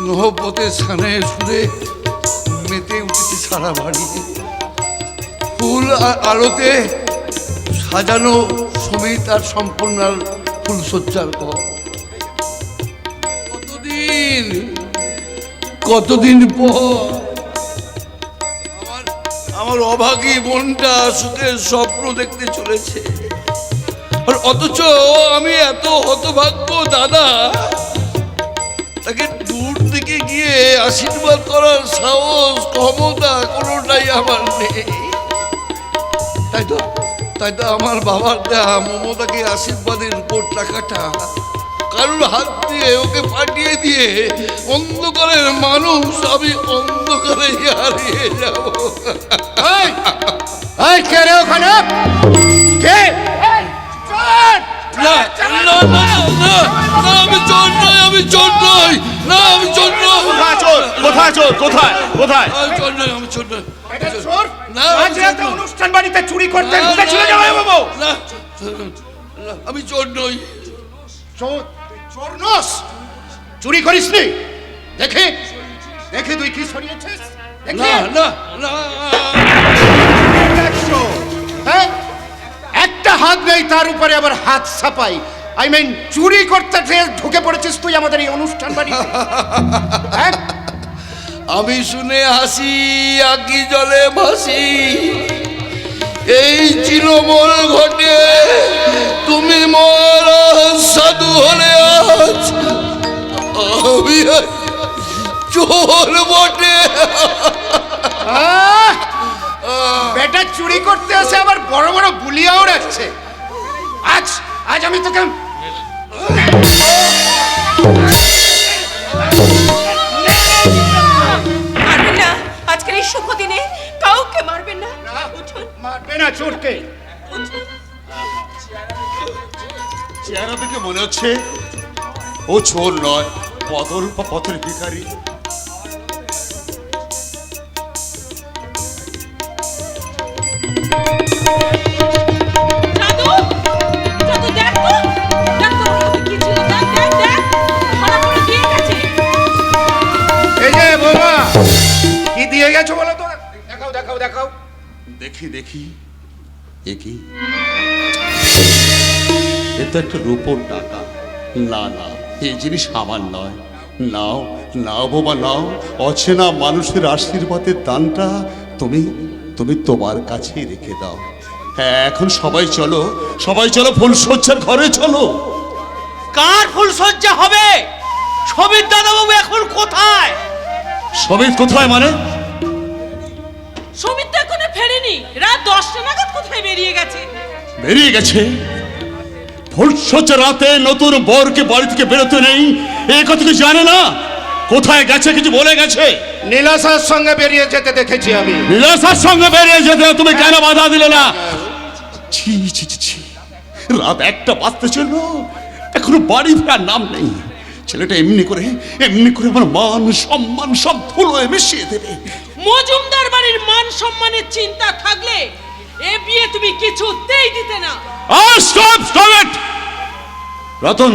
নহবতের স্থানে সুরে মেতে উঠেছে সারা বাড়ি। ফুল আর আলোতে সাজানো সমিত আর সম্পূর্ণ ফুলসজ্জার ঘর। কতদিন পর আমার অভাগী বোনটা সুখের স্বপ্ন দেখতে চলেছে, আর অথচ আমি এত হতভাগ্য দাদা, তাকে দূর থেকে গিয়ে আশীর্বাদ করার সাহস ক্ষমতা কোনোটাই আমার নেই। তাই তো আমার বাবার দেয়া মমতাকে আশীর্বাদের উপর টাকাটা কারোর হাত দিয়ে ওকে পাঠিয়ে দিয়ে অন্ধকারের মানুষ আমি অন্ধকারে হারিয়ে যাব। কে রে ওখানে? কে? আমি চোর নই, আমি চোর নই, না আমি চোর নই। কোথায় চোর? কোথায় কোথায়? আমি চোর নই, আমি চোর নই। না, অনুষ্ঠান বাড়িতে চুরি করতে ঢুকেছিল জামাইবাবু? না, আমি চোর নই। চোর নস? চুরি করিসনি? দেখে দেখে তুই কি সরিয়েছিস? না না না, হ্যাঁ, একটা হাত নেই তার উপরে আবার হাত ছাপাই। আই মিন চুরি করতে ঢুকে পড়েছিস তুই আমাদের এই অনুষ্ঠান বাড়িতে? হ্যাঁ, আমি শুনে হাসি আকি জলে ভাসি, এই চিরমল ঘটে তুমি মোর সাধু হলে আজ আমি চোর বটে। বেটা চুরি করতে আসে আবার বড় বড় বুলিয়াও রাখছে। আজ আজ আমি তোকে মারবেন না, আজকের এই শুভ দিনে কাউকে মারবেন না। মারবে না চোরকে। চেহারা দেখে মনে হচ্ছে ও চোর নয়, বদল বা পথের ভিখারি। কি দিয়ে গেছো বলো তো? দেখাও দেখাও দেখাও। দেখি দেখি, একই এ তো একটা রূপোর টাকা। না না, এই জিনিস আমার নয়। নাও নাও বাবা নাও, অচেনা মানুষের আশীর্বাদের দানটা তুমি তুমি তোমার কাছেই রেখে দাও। হ্যাঁ, এখন সবাই চলো, সবাই চলো ফুলসজ্জার ঘরে চলো। কার ফুলসজ্জা হবে? সবিত দাদাবাবু এখন কোথায়? সবিত কোথায় মানে? সমিত তো এখনো ফেরেনি, রাত 10টা নাগাদ কোথায় বেরিয়ে গেছে? বেরিয়ে গেছে? ফুলসজ্জা রাতে নতুন বরকে বাড়ি থেকে বেরোতে নেই, এই কথা কি জানে না? কোথায় গেছে কিছু বলে গেছে? নীলাশার সঙ্গে বেরিয়ে যেতে দেখেছি আমি। নীলাশার সঙ্গে বেরিয়ে যেতে তুমি কেন বাধা দিলে না? ছি ছি ছি ছি, রাত 1টা বাজতে চললো, এখনো বাড়ি ফেরার নাম নেই। ছেলেটা এমনি করে আমার মান সম্মান সব ধুলোয় মিশিয়ে দেবে। মজুমদার বাড়ির মান সম্মানের চিন্তা থাকলে এ বিয়ে তুমি কিছুতেই দিতে না। Stop stop it Ratan.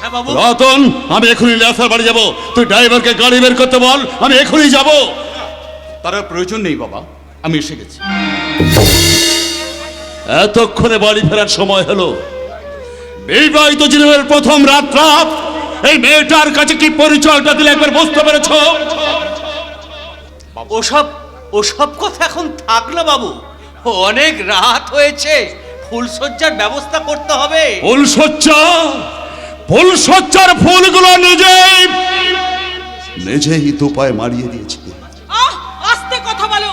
হ্যাঁ বাবু। রতন, আমি এখনই নীলাশার বাড়ি যাব। তুই ড্রাইভারকে গাড়ি বের করতে বল, আমি এখনই যাব। তার প্রয়োজন নেই বাবা, আমি এসে গেছি। এতক্ষণে বাড়ি ফেরার সময় হলো। বিবাহিত জীবনের প্রথম রাত, এই মেয়েটার কাছে কি পরিচয়টা দিলে একবার বুঝতে পেরেছ? ওসব কথা এখন থাক না বাবু, অনেক রাত হয়েছে, ফুলসজ্জার ব্যবস্থা করতে হবে। ফুলসজ্জার ফুলগুলো নিজেই দুপায়ে মারিয়ে দিয়েছে। আস্তে কথা বলো,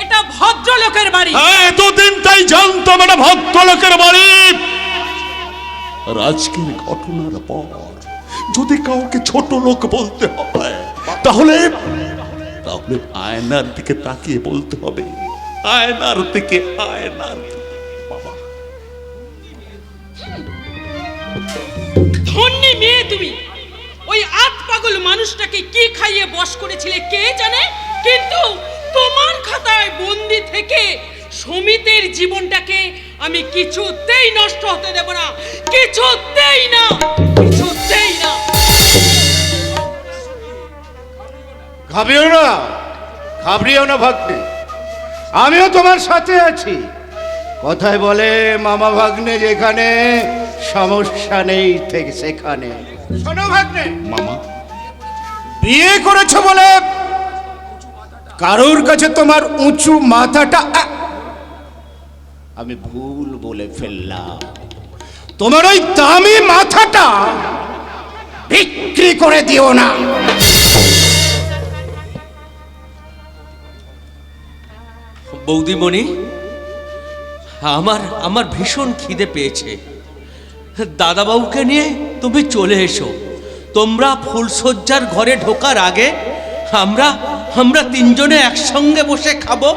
এটা ভদ্রলোকের বাড়ি। এতদিন তাই জানতাম এটা ভদ্রলোকের বাড়ি। আর আজকের ঘটনার পর যদি কাউকে ছোট লোক বলতে হয়, তাহলে আয়নার দিকে তাকিয়ে বলতে হবে। আয়নার দিকে, আয়নার বাবা। ধন্যী মেয়ে তুমি। ওই আত পাগল মানুষটাকে কি খাইয়ে বশ করেছিলে কে জানে, কিন্তু তোমার খাতায় বন্দি থেকে সমিতের জীবনটাকে আমি কিছুতেই নষ্ট হতে দেব না, কিছুতেই না, কিছুতেই না। ঘাবড়িও না ভাগ্নে, আমিও তোমার সাথে আছি। কথায় বলে মামা ভাগ্নে যেখানে, সমস্যা নেই থেকে সেখানে। শোনো ভাগ্নে, মামা, বিয়ে করেছো বলে কারোর কাছে তোমার উঁচু মাথাটা আমি ভুল বলে ফেললাম। তোমার ওই দামি মাথাটা বিক্রি করে দিও না। বৌদিমণি, আমার ভীষণ খিদে পেয়েছে। দাদাবাবুকে নিয়ে তুমি চলে এসো। তোমরা ফুলশয্যার ঘরে ঢোকার আগে আমরা তিনজনে একসঙ্গে বসে খাবো।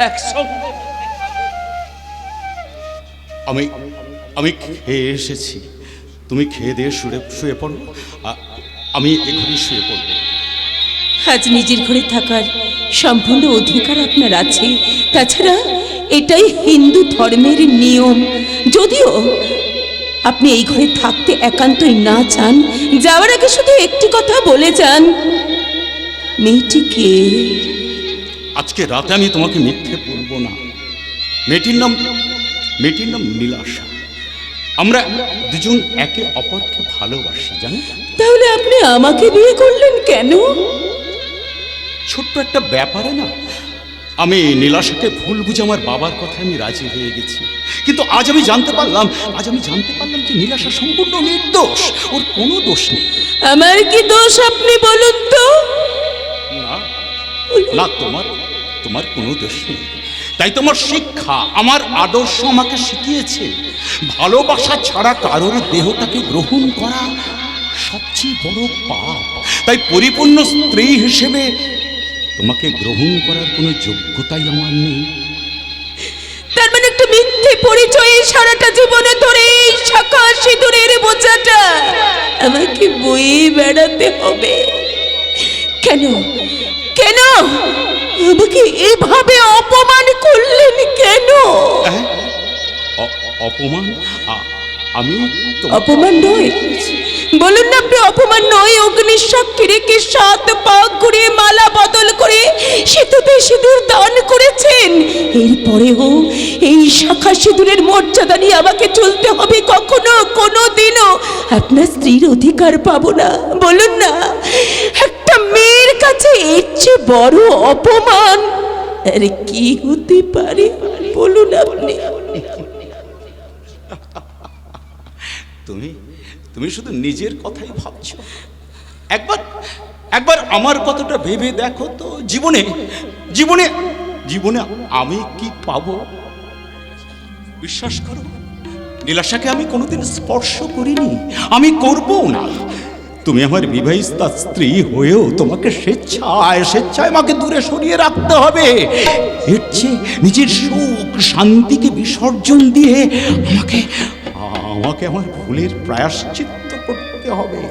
একসঙ্গে। আমি খেয়ে এসেছি। তুমি খেয়ে দিয়ে শুয়ে পড়ো, আমি এখানে শুয়ে পড়বো। আজ নিজের ঘরে থাকার সম্পূর্ণ অধিকার আপনার আছে। তাছাড়া এটাই হিন্দু ধর্মের নিয়ম। যদিও আপনি এই ঘরে থাকতে একান্তই না চান, যাওয়ার আগে শুধু একটি কথা বলে যান, মেয়েটিকে। আজকে রাতে আমি তোমাকে মিথ্যে বলবো না। মেয়েটির নাম নীলাশা। আমরা দুজন একে অপরকে ভালোবাসি, জানো? তাহলে আপনি আমাকে বিয়ে করলেন কেন? ছোট্ট একটা ব্যাপারে না, আমি নীলাশাকে ভুল বুঝে আমার বাবার কথা আমি রাজি হয়ে গেছি। কিন্তু আজ আমি জানতে পারলাম যে নীলাশা সম্পূর্ণ নির্দোষ, ওর কোনো দোষ নেই। আমার কি দোষ আপনি বলুন তো? না, তোমার কোনো দোষ নেই। তাই তোমার শিক্ষা, আমার আদর্শ আমাকে শিখিয়েছে ভালোবাসা ছাড়া কারোর দেহটাকে গ্রহণ করা সবচেয়ে বড় পাপ। তাই পরিপূর্ণ স্ত্রী হিসেবে তোমাকে গ্রহণ করার কোনো যোগ্যতাই আমার নেই। তার মানে একটা মিথ্যে পরিচয়ে সারাটা জীবনে ধরে এই শাখা সিঁদুরের বোঝাটা আমাকে বয়ে বেড়াতে হবে। কেন কেন আমাকে এভাবে অপমান করলেন কেন? অপমান? আমি অপমান নয়, বলুন না আপনি অপমান নয়। অগ্নির সাক্ষী রেখে 7 পা ঘুরিয়ে মালা বদল করে সেতুতে সিঁদুর দান করেছেন। এরপরেও এই শাখা সিঁদুরের মর্যাদা নিয়ে আমাকে চলতে হবে। কখনো কোনো দিনও আপনার স্ত্রীর অধিকার পাবো না। বলুন না, একটা মেয়ের কাছে এর চেয়ে বড় অপমান আরে কি হতে পারে? বলুন আপনি। তুমি শুধু নিজের কথাই ভাবছো। একবার আমার কথাটা ভেবে দেখো তো, জীবনে আমি কি পাবো? বিশ্বাস করো, নীলাশাকে আমি কোনোদিন স্পর্শ করিনি, আমি করবো না। তুমি আমার বিবাহিতা স্ত্রী হয়েও তোমাকে স্বেচ্ছায় আমাকে দূরে সরিয়ে রাখতে হবে। এর চেয়ে নিজের সুখ শান্তিকে বিসর্জন দিয়ে আমাকে আমার ভুলের প্রায়শ্চিত্ত করতে হবে।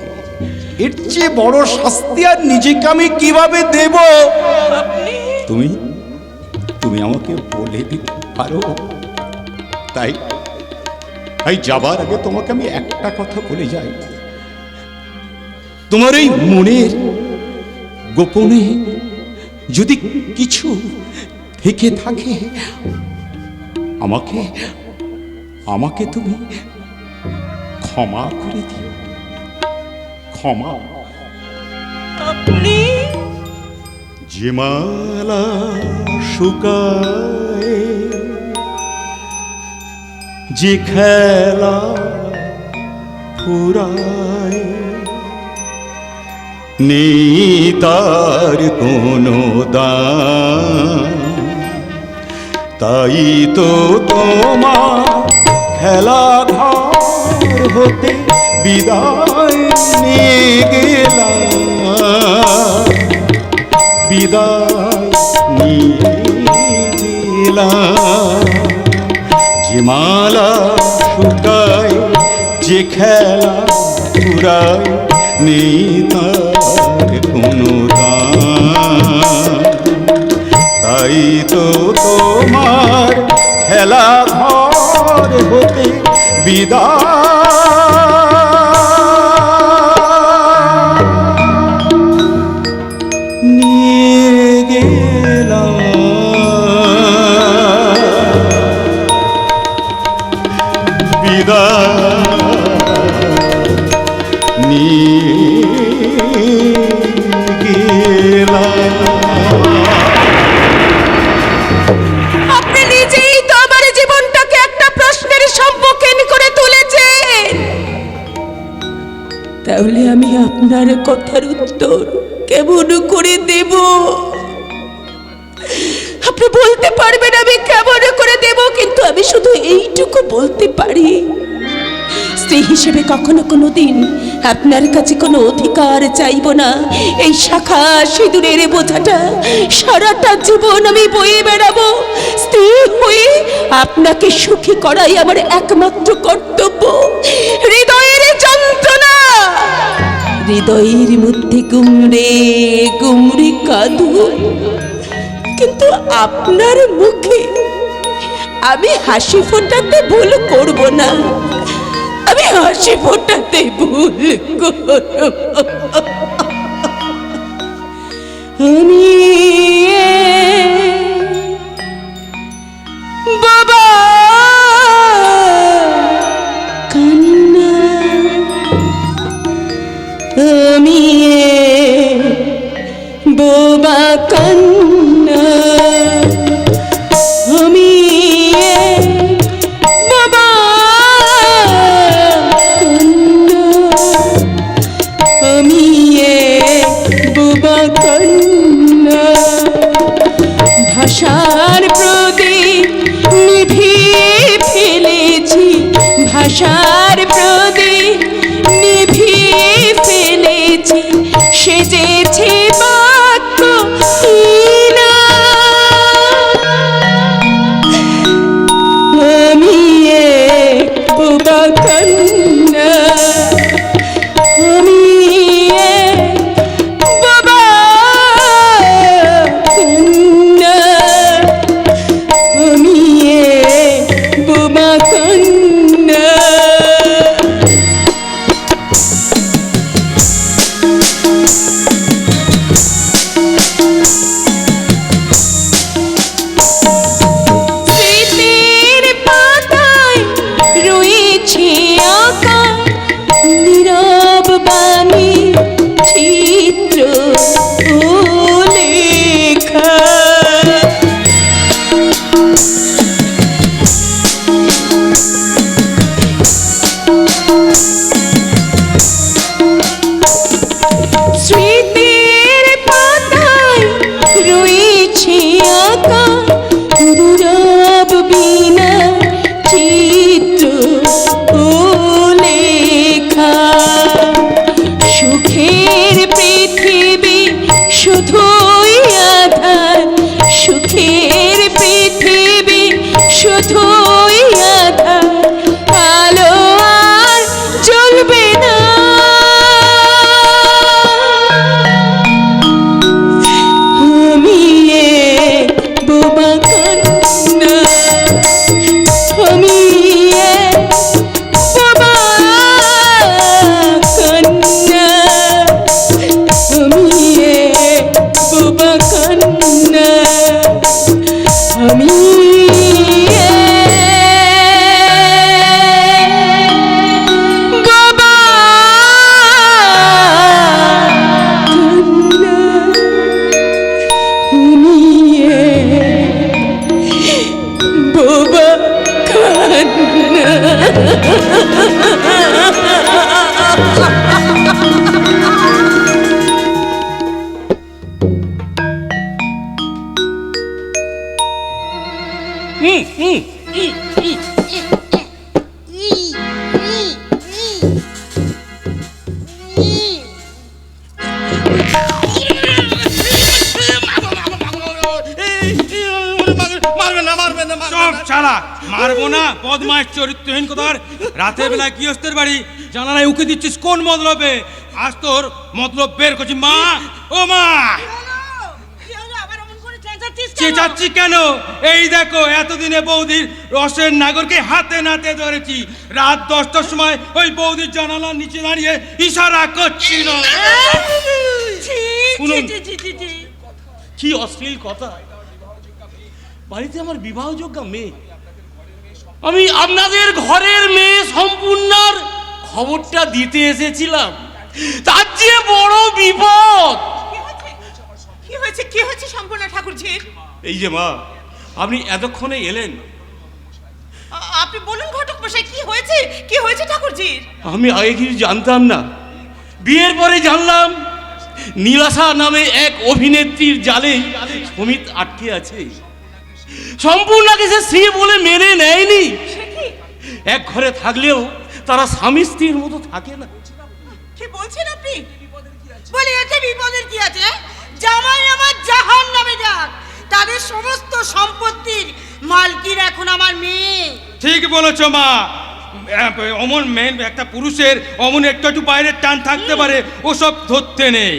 এর চেয়ে বড় শাস্তি আর নিজেকে আমি কিভাবে দেব? তুমি আমাকে বলে দিতে পারো? তাই যাবার আগে তোমাকে আমি একটা কথা বলে যাই। তোমার এই মনের গোপনে যদি কিছু থেকে থাকে, আমাকে তুমি ক্ষমা করে দিও। ক্ষমা। আপনি যে মালা শুকায়, যে খেলা ফুরায়, নেই তার কোনো দাম। তাই তো তোমার খেলা ঘর হতে বিদায় নিয়ে গেলাম, বিদায় নিয়ে গেলাম। যে মালা শুকায়, যে খেলা ফুরায়, নেই তার কোনো দাম। তাই তো তোমার খেলা ঘর হতে বিদায় বিদায় নিয়ে গেলাম। আপনি নিজেই তো আমার জীবনটাকে একটা প্রশ্নের সম্মুখীন করে তুলেছেন। তাহলে আমি আপনার কথার উত্তর কেমন করে দেব? আপনি বলতে পারবেন আমি কেমন করে দেব, কিন্তু আমি শুধু এইটুকু বলতে পারি, স্ত্রী হিসেবে কখনো কোনো দিন আপনার কাছে কোনো অধিকার চাইব না। এই শাখা সিঁদুরের বোঝাটা সারাটা জীবন আমি বয়ে বেড়াবো। স্ত্রী হয়ে আপনাকে সুখী করাই আমার একমাত্র কর্তব্য। হৃদয়ের যন্ত্রণা, হৃদয়ের মধ্যে গুমড়ে গুমড়ে কাঁদু, কিন্তু আপনার মুখে আমি হাসি ফোটাতে ভুল করব না। আমি হাসি ফোটাতে ভুল করব। আমি বাবা কান্না, আমি বাবা কান্না, আমি বাবা কান্না, আমি বাবা কান্না। ভাষার প্রদীপ নিভিয়ে ফেলেছি, ভাষার প্রদীপ নিভিয়ে ফেলেছি, সেজেছে বাক্যহীনা। আমি বাবা কান্না, আমি বাবা কান্না, আমি বাবা কান্না। স্মৃতির পাতায় রয়েছে আঁকা নীরব বাণী, চিত্র ও লেখা। স্মৃতির পাতায় রয়েছে আঁকা নীরব বীণা, চিত্র ও লেখা। সুখের পৃথিবী শুধুই আধার, সুখের পৃথিবী শুধুই আধার, আলো আর জ্বলবে না। আমি বাবা কান্না, আমি বাবা কান্না, আমি বাবা কান্না, আমি বাবা কান্না, আমি বাবা কান্না। সব চালা মারবো না, বদমাইশ চরিত্রহীন কোথার। রাতের বেলায় গৃহস্থের বাড়ি জানালায় উকি দিচ্ছিস কোন মতলবে? আজ তোর মতলব বের করছি। মা, ও মা, চেঁচাচ্ছি কেন? এই দেখো এতদিনে বৌদির রসের নাগরকে হাতে নাতে ধরেছি। রাত 10টার সময় ওই বৌদির জানালার নিচে দাঁড়িয়ে ইশারা করছিল। শুনুন, কি অশ্লীল কথা! বাড়িতে আমার বিবাহযোগ্য মেয়ে, আমি আপনাদের ঘরের মেয়ে সম্পূর্ণার খবরটা দিতে এসেছিলাম, তার যে বড় বিপদ। কি হয়েছে সম্পূর্ণ ঠাকুরজির? এই যে মা, আপনি এতক্ষণে এলেন। আপনি বলুন ঘটক মশাই, কি হয়েছে ঠাকুরজির? আমি আগে কিছু জানতাম না, বিয়ের পরে জানলাম নীলাশা নামে এক অভিনেত্রীর জালে সমিত আটকে আছে। সম্পূর্ণকে সে স্ত্রী বলে মেনে নেয়নি। এক ঘরে থাকলেও তারা স্বামী স্ত্রীর মতো থাকে না। কি বলছেন আপনি? বলি এতে বিপদের কি আছে? জামাই আমার জাহান্নামে যাক, তাদের সমস্ত সম্পত্তির মালকিন এখন আমার মেয়ে। ঠিক বলেছো মা। অমন মেন একটা পুরুষের অমন একটু বাইরের টান থাকতে পারে, ওসব ধরতে নেই।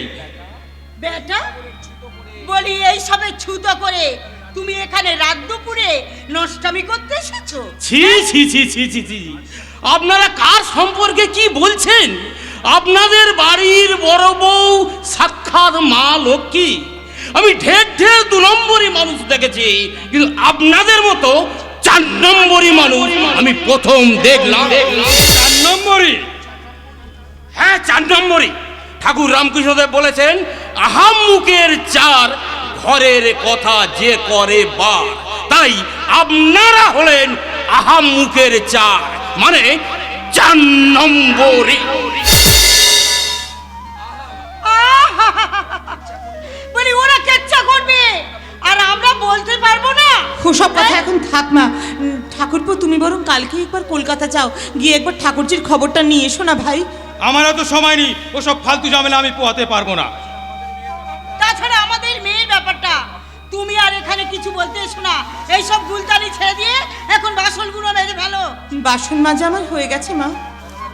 বেটা, বলি এই সবে ছুতো করে তুমি এখানে রাত দুপুরে নষ্টামি করতে এসেছো? ছি ছি ছি ছি ছি ছি, আপনারা কার সম্পর্কে কি বলছেন? আপনাদের বাড়ির বড় বউ সাক্ষাৎ মা লক্ষ্মী। আমি ঢের ঢের 2 নম্বরই মানুষ দেখেছি, কিন্তু আপনাদের মতো 4 নম্বরই মানুষ আমি প্রথম দেখলাম। 4 নম্বরই? হ্যাঁ, 4 নম্বরই। ঠাকুর রামকৃষ্ণদেব বলেছেন, আহাম মুখের 4, ঘরের কথা যে করে বার। তাই আপনারা হলেন আহাম মুখের 4, মানে 4 নম্বরই। বলি ওরা কেচ্ছা করবে আর আমরা বলতে পারবো না? ওসব কথা এখন থাক না ঠাকুরপো, তুমি বরং কালকে একবার কলকাতা যাও, গিয়ে একবার ঠাকুরজির খবরটা নিয়ে এসো না ভাই। আমার তো সময় নেই, ওসব ফালতু ঝামেলা আমি পোহাতে পারবো না। তাছাড়া আমাদের মেয়ের ব্যাপারটা তুমি আর এখানে কিছু বলতে এসো না। এইসব গুলতানি ছেড়ে দিয়ে এখন বাসনগুলো মেজে ফেলো। বাসন মাজা আমার হয়ে গেছে মা।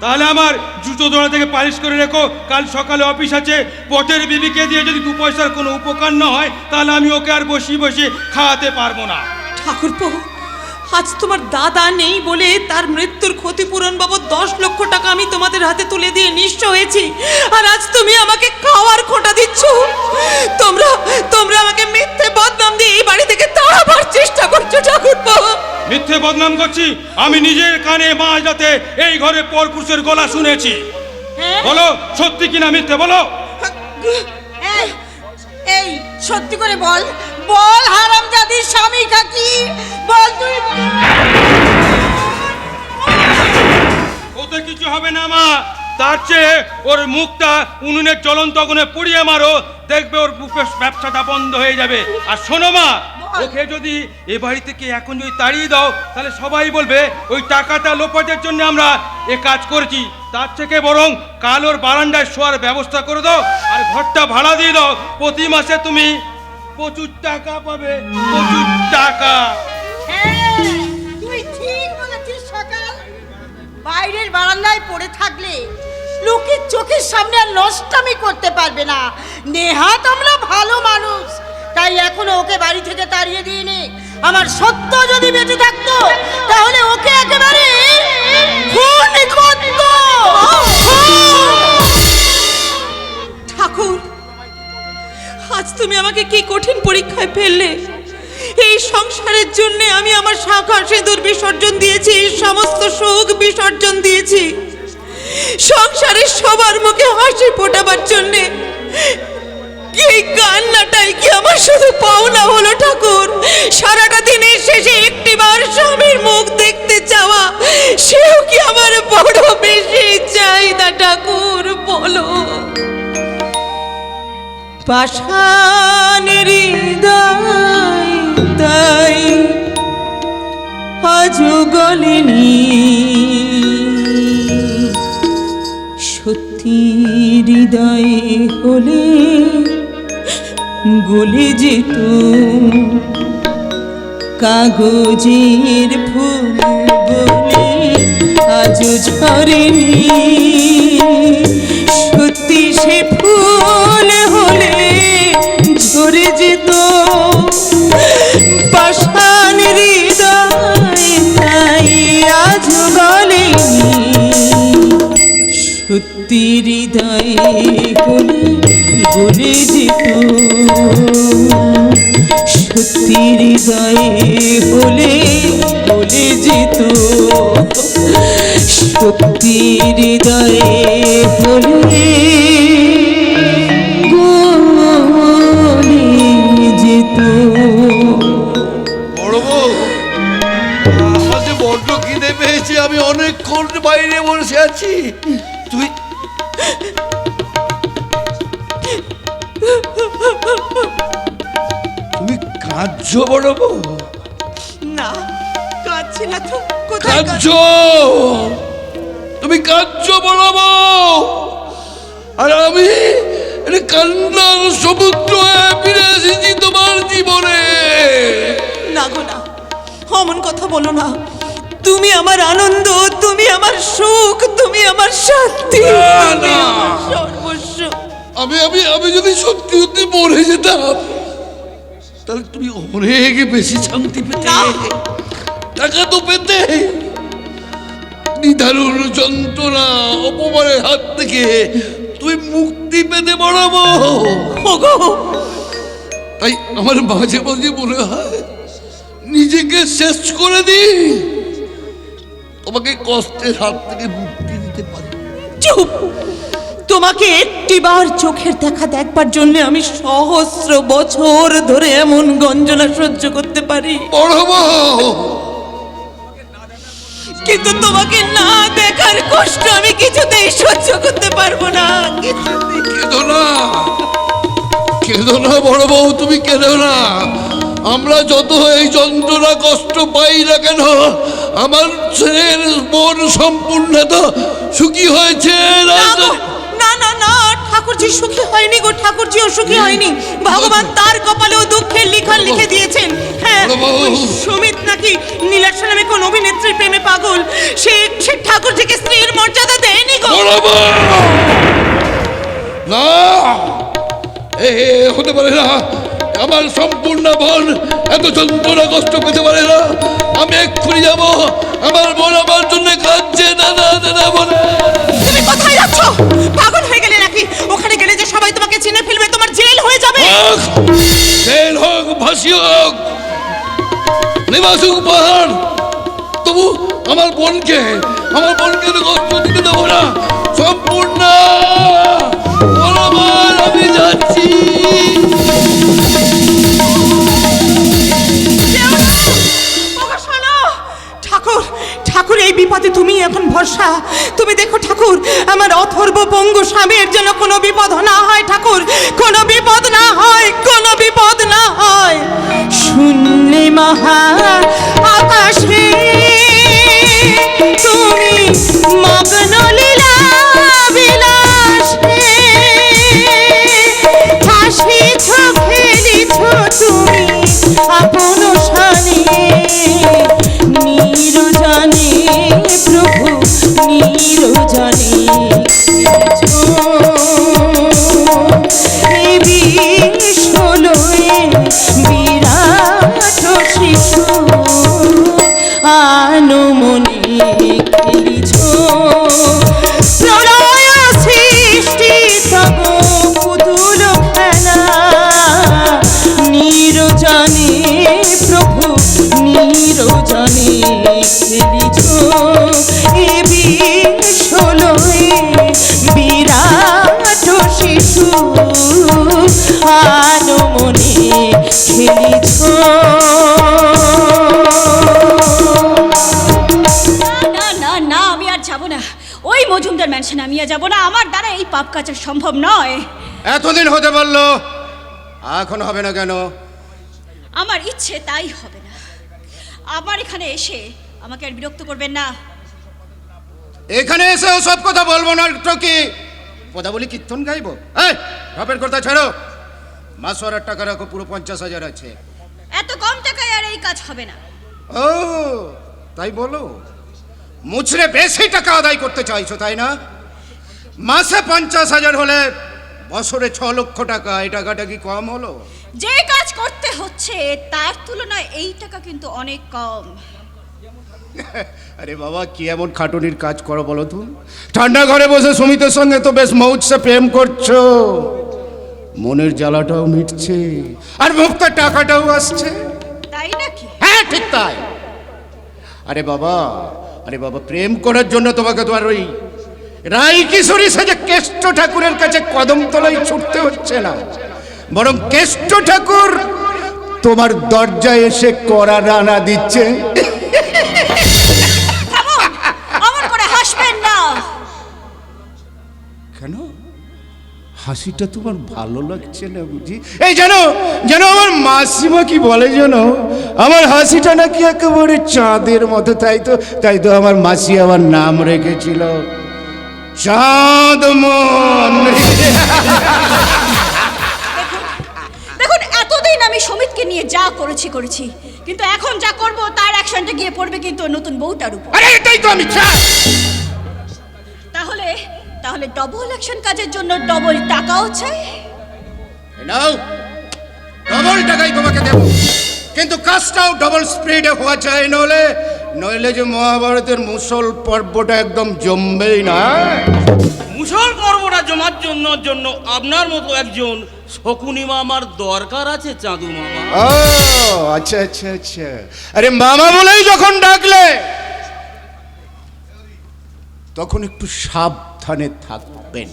তাহলে আমার জুতো জোড়া থেকে পালিশ করে রেখো, কাল সকালে অফিস আছে। পটের বিবিকে দিয়ে যদি 2 পয়সার কোনো উপকার না হয়, তাহলে আমি ওকে আর বসিয়ে বসিয়ে খাওয়াতে পারবো না। ঠাকুরপো, আজ তোমার দাদা নেই বলে তার মৃত্যুর ক্ষতিপূরণ বাবদ 10 লক্ষ টাকা আমি তোমাদের হাতে তুলে দিয়ে নিঃস্ব হয়েছি, আর আজ তুমি আমাকে খাওয়ার খোঁটা দিচ্ছ। তোমরা আমাকে মিথ্যে বদনাম দিয়ে এই বাড়ি থেকে তাড়াবার চেষ্টা করছো ঠাকুরপো। মিথ্যে বদনাম করছি? আমি নিজের কানে মাঝ রাতে এই ঘরে পরপুরুষের গলা শুনেছি। বলো সত্যি কিনা মিথ্যে বলো। এই সত্যি করে বল, হারামজাদির স্বামী কাকি, বল তুই। ওতে কিছু হবে না মা, তার চেয়ে ওর মুখটা উনুনের জ্বলন্ত আগুনে পুড়িয়ে মারো, দেখবে ওর ব্যবসাটা বন্ধ হয়ে যাবে। আর শোনো মা, ওকে যদি এ বাড়ি থেকে এখন যদি তাড়িয়ে দাও, তাহলে সবাই বলবে ওই টাকাটা লোপাটের জন্য আমরা এ কাজ করেছি। তার থেকে বরং কাল ওর বারান্দায় শোয়ার ব্যবস্থা করে দাও, আর ঘরটা ভাড়া দিয়ে দাও। প্রতি মাসে তুমি প্রচুর টাকা পাবে, প্রচুর টাকা। তুই ঠিক বলেছিস। সকাল বাইরের বারান্দায় পড়ে থাকলে লোকের চোখের সামনে আর নষ্টামি করতে পারবে না। নেহাত আমরা ভালো মানুষ, তাই এখনো ওকে বাড়ি থেকে তাড়িয়ে দিইনি। আমার সত্য যদি বেঁচে থাকতো তাহলে ওকে একেবারে খুন করতো। ঠাকুর, আজ তুমি আমাকে কি কঠিন পরীক্ষায় ফেললে। এই সংসারের জন্য আমি আমার শাখা সিঁদুর বিসর্জন দিয়েছি, সমস্ত সুখ বিসর্জন দিয়েছি। সংসারের সবার মুখে হাসি ফোটাবার জন্যে এই কান্নাটাই কি আমার শুধু পাওনা হলো ঠাকুর? সারাটা দিনের শেষে একটিবার স্বামীর মুখ দেখতে চাওয়া, সেও কি আমার বড় বেশি চাহিদা ঠাকুর? বলো। পাষাণের হৃদয় তাই আজও গলেনি, সত্যি হৃদয় হলে গলে যেত কাগজের ফুল বলে আজও ঝরেনি। সত্যি সে ফুল হলে ঝরে যেত পাষাণ হৃদয় তাই আজও গলেনি। সত্যি হৃদয় হলে গলে যেত সত্যি হৃদয়ে হলে বলে যেত, সত্যি হৃদয়ে হলে বলে যেত। বড় বউ, আমার যে বড্ড খিদে পেয়েছে, আমি অনেকক্ষণ বাইরে বসে আছি। তুই তুমি কাঁদছো বড় বউ? না, কাঁদছি না তো। কোথায় কাঁদছো? তুমি কাঁদছো বড় বউ? আর আমি এটা কান্নার সমুদ্র হয়ে ফিরে এসেছি তোমার জীবনে। না গো না, অমন কথা বলো না। তুমি আমার আনন্দ, তুমি আমার সুখ, তুমি আমার শান্তি, না, তুমি না। আমার সর্বস্ব। আমি আমি আমি যদি সত্যি সত্যি মরে যেতাম, তাহলে তুমি অনেক বেশি শান্তি পেতে, না। টাকা তো পেতে। নিদারুণ যন্ত্রণা অপমানের হাত থেকে তুই মুক্তি পেতে বাড়াবো। ওগো, তাই আমার মাঝে মাঝে মনে হয় নিজেকে শেষ করে দিই, তোমাকে কষ্টের হাত থেকে মুক্তি দিতে পারি। চুপ! তোমাকে একটিবার চোখের দেখা দেখবার জন্য আমি সহস্র বছর ধরে এমন গঞ্জনা সহ্য করতে পারি, বড় বউ, কিন্তু তোমাকে না দেখার কষ্ট আমি কিছুতেই সহ্য করতে পারবো না, কিছুতেই। কেঁদো না, কেঁদো না বড় বউ, তুমি কেঁদো না। আমরা যত এই যন্ত্রণা কষ্ট পাই না কেন, আমার ছেলের মন সম্পূর্ণ তো সুখী হয়েছে। না গো, না না না, ঠাকুরজি সুখী হয়নি গো, ঠাকুরজিও সুখী হয়নি। ভগবান তার কপালেও দুঃখের লিখন লিখে দিয়েছেন। হ্যাঁ, ওই সুমিত নাকি নীলাশা নামে কোন অভিনেত্রীর প্রেমে পাগল। সে ঠাকুরজিকে স্ত্রীর মর্যাদা দেয়নি গো। বড় বউ, না, এ হতে পারে না। আমার সম্পূর্ণ মন এত যন্ত্রণা কষ্ট পেতে পারে না। আমি এক্ষুনি যাবো, আমার বোন আমার জন্য কাঁদছে। না না না বলে, তুমি কোথায় যাচ্ছ? পাগল হয়ে গেলে নাকি? ওখানে গেলে যে সবাই তোমাকে চিনে ফেলবে, তোমার জেল হয়ে যাবে। জেল হোক, ফাঁসি হোক, নিবাসুক পাহাড়, তবু আমার বোনকে তো কষ্ট দিতে দেবো না। সম্পূর্ণ বরাবর আমি যাচ্ছি। ওগো শোনো, ঠাকুর ঠাকুর, এই বিপদে তুমি এখন ভরসা। তুমি দেখো ঠাকুর, আমার অথর্ব পঙ্গু স্বামীর যেন কোনো বিপদ না হয়। ঠাকুর, কোনো বিপদ না হয়, কোনো বিপদ না হয়। শূন্যে মহা আকাশে তুমি মগ্ন লীলা বিলাসে, হাসিছ খেলিছ তুমি আপন শানে, নিরজনে প্রভু নিরজনে বিশ্বলয়ে বিরাট শিশু আনমনে খেলিছ, প্রলয় সৃষ্টি তব পুতুল খেলা, নিরজনে প্রভু নিরজনে খেলিছ, এ বিশ্বলয়ে বিরাট শিশু আনমনে খেলিছ। না না না, আমি আর যাব না ওই মজুমদার ম্যানশনে। আমি আর যাব না, আমার দ্বারা এই পাপ কাজা সম্ভব নয়। এতদিন হতে পারলো, এখন হবে না কেন? আমার ইচ্ছে তাই হবে না। আমার এখানে এসে আমাকে আর বিরক্ত করবেন না। এখানে এসে সব কথা বলবো না তো কি? কথা বলি কীর্তন গাইবো? এই বাপের কথা ছাড়ো, মাসওয়ারার টাকা রাখো, পুরো 50,000 আছে। এত কম টাকায় আর এই কাজ হবে না। ও তাই বলো, মুচড়ে বেশি টাকা আদায় করতে চাইছো তাই না? মাসে 50,000 হলে বছরে 6 লক্ষ টাকা, এই টাকাটা কি কম হলো? যে কাজ করতে হচ্ছে তার তুলনায় এই টাকা কিন্তু অনেক কম। আরে বাবা, কি এমন খাটুনির কাজ করো বলো তো? ঠান্ডা ঘরে বসে সুমিতের সঙ্গে তো বেশ মৌজসে প্রেম করছো, মনের জ্বালাটাও মিটছে আর মুক্তার টাকাটাও আসছে। তাই নাকি? হ্যাঁ ঠিক তাই। আরে বাবা প্রেম করার জন্য তোমাকে তো আর ওই রাই কিশোরী সাজে কেষ্ট ঠাকুরের কাছে কদম তলায় ছুটতে হচ্ছে না, বরং কেষ্ট ঠাকুর তোমার দরজায় এসে কড়া রানা দিচ্ছে। আমার করে হাসবেন না। কেন হাসিটা তোমার ভালো লাগছে না বুঝি? এই জানো জানো আমার মাসিমা কি বলে জানো, আমার হাসিটা নাকি একেবারে চাঁদের মতো। তাই তো আমার মাসি আমার নাম রেখেছিল চাঁদমন। দেখুন এতদিন আমি সমিতকে নিয়ে যা করেছি, কিন্তু এখন যা করব তার অ্যাকশনটা গিয়ে পড়বে কিন্তু ওই নতুন বউটার উপর। আরে এটাই তো আমি চাই। তাহলে ডবল অ্যাকশন কাজের জন্য ডবল টাকাও চাই। নাও ডবল টাকাই তোমাকে দেব, কিন্তু কাজটাও ডবল স্পিডে হওয়া চাই, নইলে যে মহাভারতের মুসল পর্বটা একদম জমবেই না। মুসল পর্বটা জমার জন্য আপনার মতো একজন শকুনি মামার দরকার আছে চাঁদু মামা। ও আচ্ছা। আরে মামা বলেই যখন ডাকলে তখন একটু সাবধানে থাকবেন,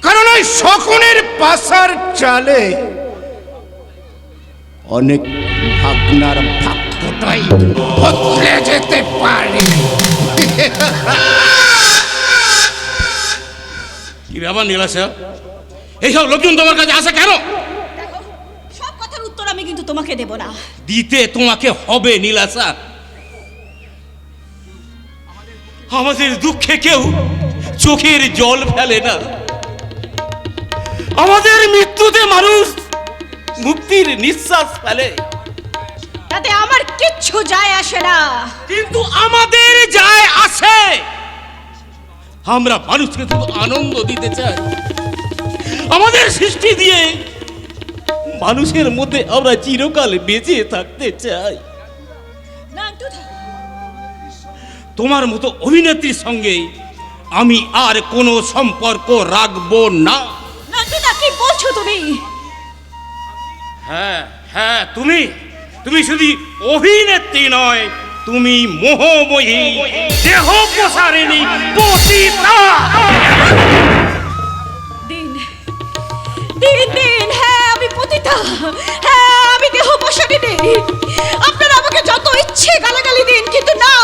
কারণ ওই শকুনের পাশার চালে অনেক ভাগনার ভাগ্যটাই বদলে যেতে পারে। কি ব্যাপার নীলাশা, এইসব লোকজন তোমার কাছে আসে কেন? দেখো সব কথার উত্তর আমি কিন্তু তোমাকে দেব না। দিতে তোমাকে হবে নীলাশা। আমাদের দুঃখে কেউ চোখের জল ফেলে না, আমাদের মৃত্যুতে মানুষ মুক্তির নিঃশ্বাস ফেলে, তাতে আমার কিচ্ছু যায় আসে না। কিন্তু আমাদের যায় আসে। আমরা মানুষকে শুধু আনন্দ দিতে চাই, আমাদের সৃষ্টি দিয়ে মানুষের মধ্যে আমরা চিরকাল বেঁচে থাকতে চাই। না দুধা, তোমার মতো অভিনেত্রীর সঙ্গে আমি আর কোনো সম্পর্ক রাখবো না। না দুধা, কি বলছো তুমি? হ্যাঁ তুমি শুধু অভিনেত্রী নয়, তুমি মোহময়ী দেহ প্রসারিণী পতিতা। দিন হ্যাঁ আমি পতিতা, হ্যাঁ আমি দেহ প্রসারিণী। আপনারা আমাকে যত ইচ্ছে গালাগালি দিন, কিন্তু না,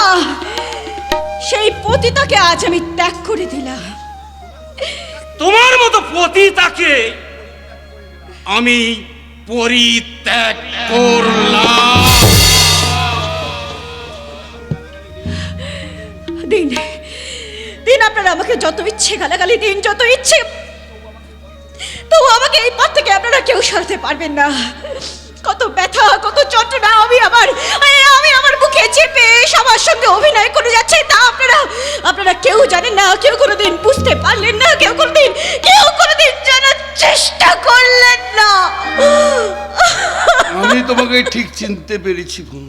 সেই পতিতাকে আজ আমি ত্যাগ করে দিলাম। তোমার মতো পতিতাকে আমি পরিত্যাগ করলাম। দিন আপনারা আমাকে যত ইচ্ছে গালাগালি দিন, যত ইচ্ছে, তো আমাকে এই পথ থেকে আপনারা কেউ সরাতে পারবেন না। কত ব্যথা, কত যন্ত্রণা আমি আমার বুকে চেপে সবার সঙ্গে অভিনয় করে যাচ্ছি, তা আপনারা কেউ জানেন না, কেউ কোনোদিন বুঝতে পারলেন না, কেউ কোনোদিন জানার চেষ্টা করলেন না। আমি তোমাকে ঠিক চিনতে পেরেছি বোন।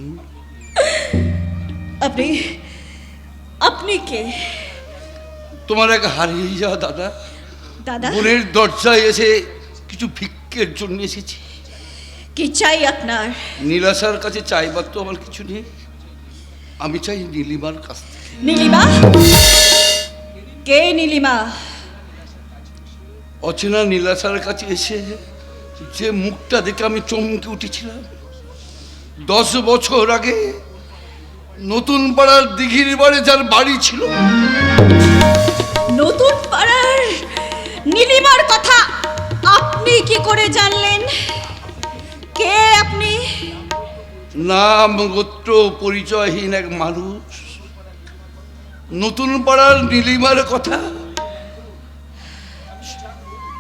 আপনি কে? তোমার এক হারিয়ে যাওয়া দাদা বোনের দরজায় এসে কিছু ভিক্ষের জন্য এসেছি। কি চাই আপনার? নীলাশার কাছে চাইবার তো আমার কিছু নেই, আমি চাই নীলিমার কাছ থেকে। নীলিমা? কে নীলিমা? অচেনা নীলাশার কাছে এসে যে মুখটা দেখে আমি চমকে উঠেছিলাম, 10 বছর আগে নতুন পাড়ার দিঘির বাড়ি যার বাড়ি ছিল। নতুন পাড়ার নীলিমার কথা আপনি কি করে জানলেন? কে আপনি? নাম গোত্র পরিচয়হীন এক মানুষ। নতুন পাড়ার নীলিমার কথা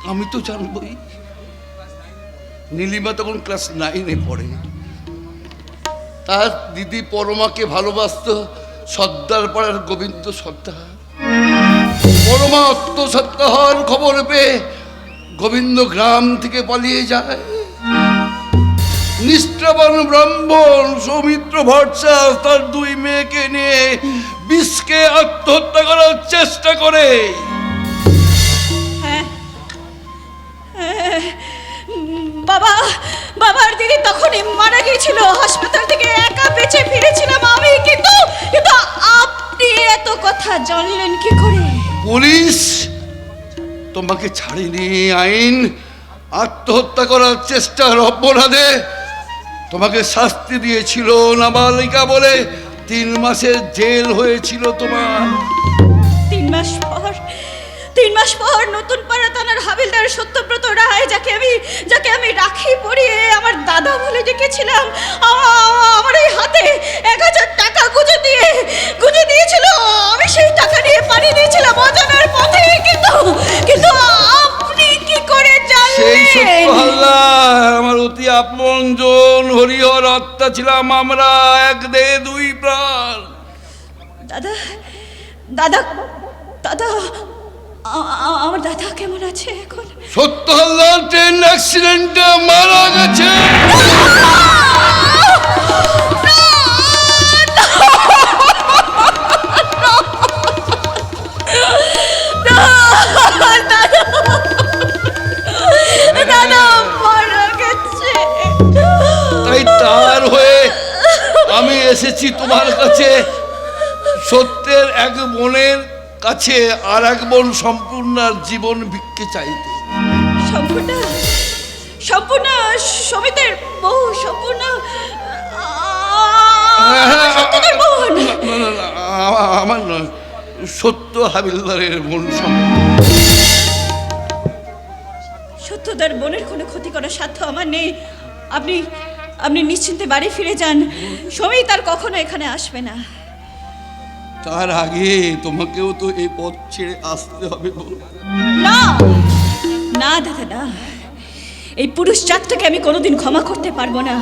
আমি তো জানবই। নীলিমা তখন ক্লাস 9-এ পড়ে। তার দিদি পরমাকে ভালোবাসত সর্দার পাড়ার গোবিন্দ সর্দার। পরমা আত্মসত্তা হওয়ার খবর পেয়ে গোবিন্দ গ্রাম থেকে পালিয়ে যায়। নিষ্ঠাবান ব্রাহ্মণ সৌমিত্র ভট্টাচার্য তার 2 মেয়েকে নিয়ে বিষকে আত্মহত্যা করার চেষ্টা করে। বাবা, বাবার দিদি তখনই মারা গিয়েছিল। হাসপাতাল থেকে একা বেঁচে ফিরেছিলাম আমি, কিন্তু কিন্তু আপনি এত কথা জানলেন কি করে? পুলিশ তোমাকে ছাড়েনি। আইন আত্মহত্যা করার চেষ্টার অপরাধে তোমাকে শাস্তি দিয়েছিল নাবালিকা বলে 3 মাসের জেল হয়েছিল তোমার। 3 মাস পর নতুন পাড়া থানার হাবিলদার সত্যব্রত রায়, যাকে আমি রাখি পরিয়ে আমার দাদা বলে ডেকেছিলাম, আমার এই হাতে 1000 টাকা গুঁজে দিয়েছিল। আমি সেই টাকা নিয়ে পাঠিয়ে দিয়েছিলাম অজানার পথে, কিন্তু আপনি কি করে সেই সত্য জানলেন? হালদার আমার অতি আপনজন হরিহর হত্যা ছিলাম আমরা, 1 দেহ 2 প্রাণ। দাদা দাদা দাদা আমার দাদা কেমন আছে এখন? সত্য হালদার ট্রেন অ্যাক্সিডেন্টে মারা গেছে। দাদা মারা গেছে। তাই তার হয়ে আমি এসেছি তোমার কাছে, সত্যের এক বোনের কাছে আর এক বোন সম্পূর্ণার জীবন ভিক্ষে চাইতে। সম্পূর্ণ সমিতের বউ, সম্পূর্ণ সত্যদের বোন। না, আমার নয়, সত্য হাবিলদারের বোন। সত্যদার বোনের কোনো ক্ষতি করার সাধ্য আমার নেই। আপনি নিশ্চিন্তে বাড়ি ফিরে যান। সমিত আর কখনো এখানে আসবে না। তার আগে তোমাকেও তো এই পথ ছেড়ে আসতে হবে। না না দাদা না, এই পুরুষ জাতটাকে আমি কোনোদিন ক্ষমা করতে পারবো না।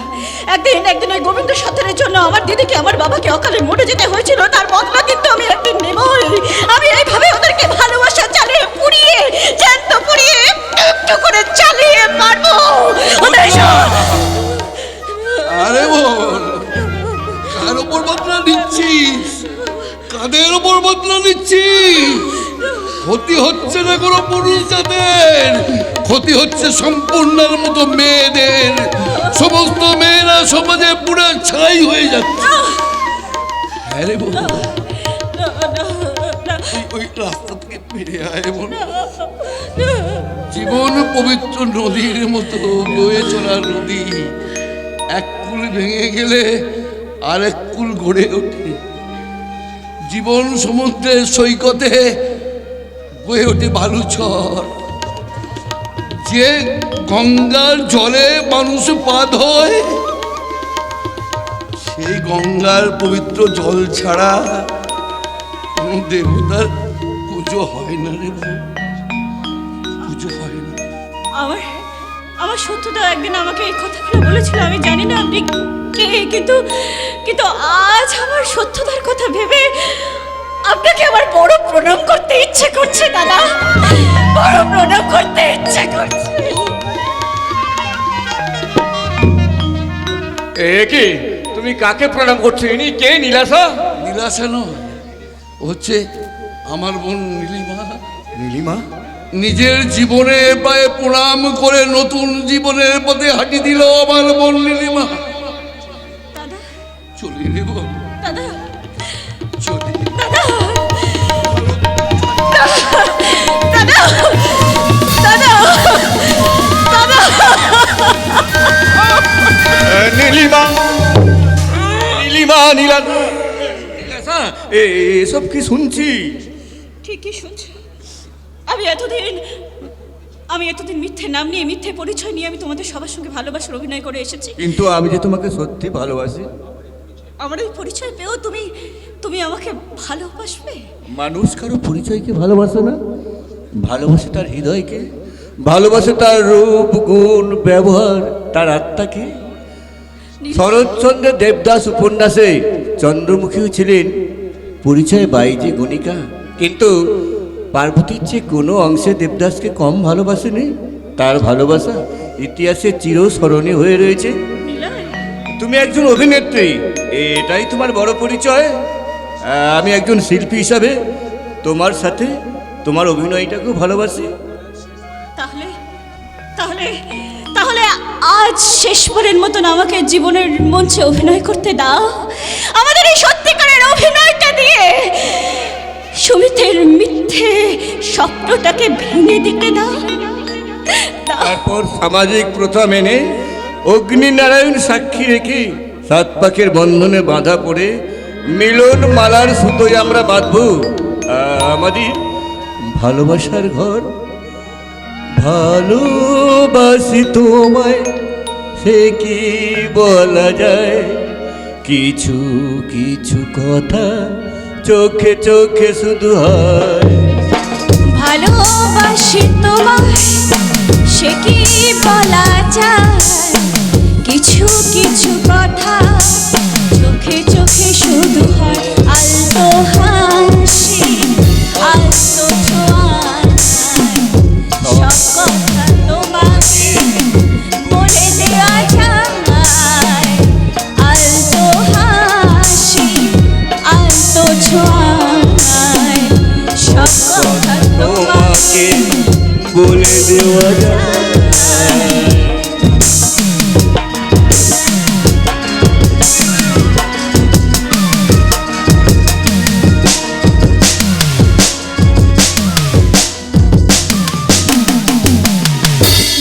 একদিন ওই গোবিন্দ সত্তরের জন্য আমার দিদিকে, আমার বাবাকে অকালে মরে যেতে হয়েছিল। তার বদলা কিন্তু আমি একদিন নেবই। আমি এইভাবে ওদেরকে ভালোবাসা চালিয়ে পুড়িয়ে, জ্যান্ত পুড়িয়ে একটু করে চালিয়ে মারবো। আরে বোন, কার ওপর বদলা নিচ্ছিস? কাদের ওপর বদলা নিচ্ছিস? ক্ষতি হচ্ছে না কোনো পুরুষ জাতের, ক্ষতি হচ্ছে সম্পূর্ণের মতো মেয়েদের। সমস্ত মেয়েরা সমাজে পুরো ছাই হয়ে যাচ্ছে। আরে বোন, ওই রাস্তা থেকে ফিরে আয় বোন। জীবন পবিত্র নদীর মতো বয়ে চলা নদী, এক কুল ভেঙে গেলে আরেক কুল গড়ে ওঠে। জীবন সমুদ্রের সৈকতে বয়ে ওঠে বালুচর। যে গঙ্গার জলে মানুষ পা ধোয়, সেই গঙ্গার পবিত্র জল ছাড়া কোনো দেবতার পুজো হয় না রে বোন, পুজো হয় না। আমার সত্যদা একদিন আমাকে এই কথাগুলো বলেছিল। আমি জানি না আপনি কে, কিন্তু আজ আমার সত্যদার কথা ভেবে আপনাকে আমার বড় প্রণাম করতে ইচ্ছে করছে দাদা, বড় প্রণাম করতে ইচ্ছে করছে। কি তুমি কাকে প্রণাম করছো? ইনি কে? নীলাশা? নীলাশা নয়, হচ্ছে আমার বোন নীলিমা। নীলিমা? নিজের জীবনে পায়ে প্রণাম করে নতুন জীবনের পথে হাঁটি দিল আমার বোন নীলিমা। দাদা চলি রে বোন, দাদা চলি। দাদা দাদা দাদা নীলিমা, নীলিমা, নীলাশা, এসব কি শুনছি? ঠিকই শুনছো। আমি এতদিন মিথ্যে নাম নিয়ে, মিথ্যে পরিচয় নিয়ে আমি তোমাদের সবার সঙ্গে ভালোবাসার অভিনয় করে এসেছি। কিন্তু আমি যে তোমাকে সত্যি ভালোবাসি। আমার এই পরিচয় পেয়েও তুমি আমাকে ভালোবাসবে? মানুষ কারো পরিচয়কে ভালোবাসে না, ভালোবাসে তার হৃদয়কে, ভালোবাসে তার রূপ, গুণ, ব্যবহার, তার আত্মাকে। শরৎচন্দ্র দেবদাস উপন্যাসে চন্দ্রমুখীও ছিলেন পরিচয় বাইজে গণিকা, কিন্তু পার্বতীর চেয়ে কোনো অংশে দেবদাসকে কম ভালোবাসেনি। তার ভালোবাসা ইতিহাসে চিরস্মরণীয় হয়ে রয়েছে। তুমি একজন অভিনেত্রী, এটাই তোমার বড় পরিচয়। আমি একজন শিল্পী হিসাবে তোমার সাথে তোমার অভিনয়টাকেও ভালোবাসি। তাহলে তাহলে তাহলে আজ শেষবারের মতন আমাকে জীবনের মঞ্চে অভিনয় করতে দাও। আমাদের এই সত্যিকারের অভিনয়টা দিয়ে সুমিতের মিথ্যে স্বপ্নটাকে ভেঙে দিতে দাও। তারপর সামাজিক প্রথা মেনে অগ্নিনারায়ণ সাক্ষী রেখে সাত পাখের বন্ধনে বাঁধা পড়ে মিলন মালার সুতোয় আমরা বাঁধব আমাদের ভালোবাসার ঘর। ভালোবাসি তোমায় সে কি বলা যায়, কিছু কিছু কথা চোখে চোখে শুধু হয়। ভালোবাসি তোমায় সে কি বলা যায়, কিছু কিছু কথা চোখে চোখে শুধু হয়। আলতো হাসি আলতো ছোঁয়ায় সব কথা তোমাকে বলে দেওয়া যায়। আলতো হাসি আলতো ছোঁয়ায় সব কথা তোমাকে বলে দেওয়া যায়।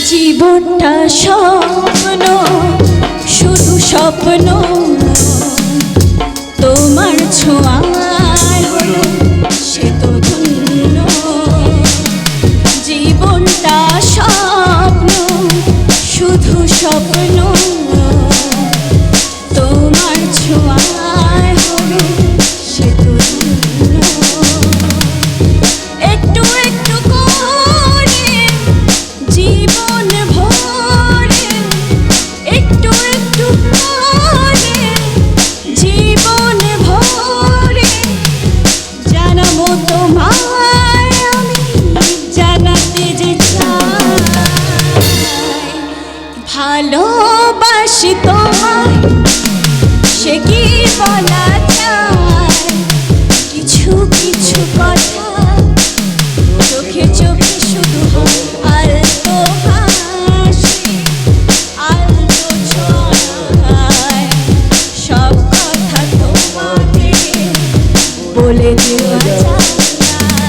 জীবনটা স্বপ্ন শুধু স্বপ্ন, তোমার ছোঁয়ায় হলো সে তো ধন্য। জীবনটা স্বপ্ন শুধু স্বপ্ন, তোমার ছোঁয়ায় হলো সে তো ধন্য। একটু একটু করে জীবন ভরে, একটু একটু করে জীবন ভরে জানাবো তোমায় আমি, জানাতে যে চাই। ভালোবাসি তোমায় সে কি বলা যায়, কিছু কিছু কথা চোখে চোখে শুধু হয়। আলতো হাসি আলতো ছোঁয়ায় সব কথা তোমাকে বলে দেওয়া যায়।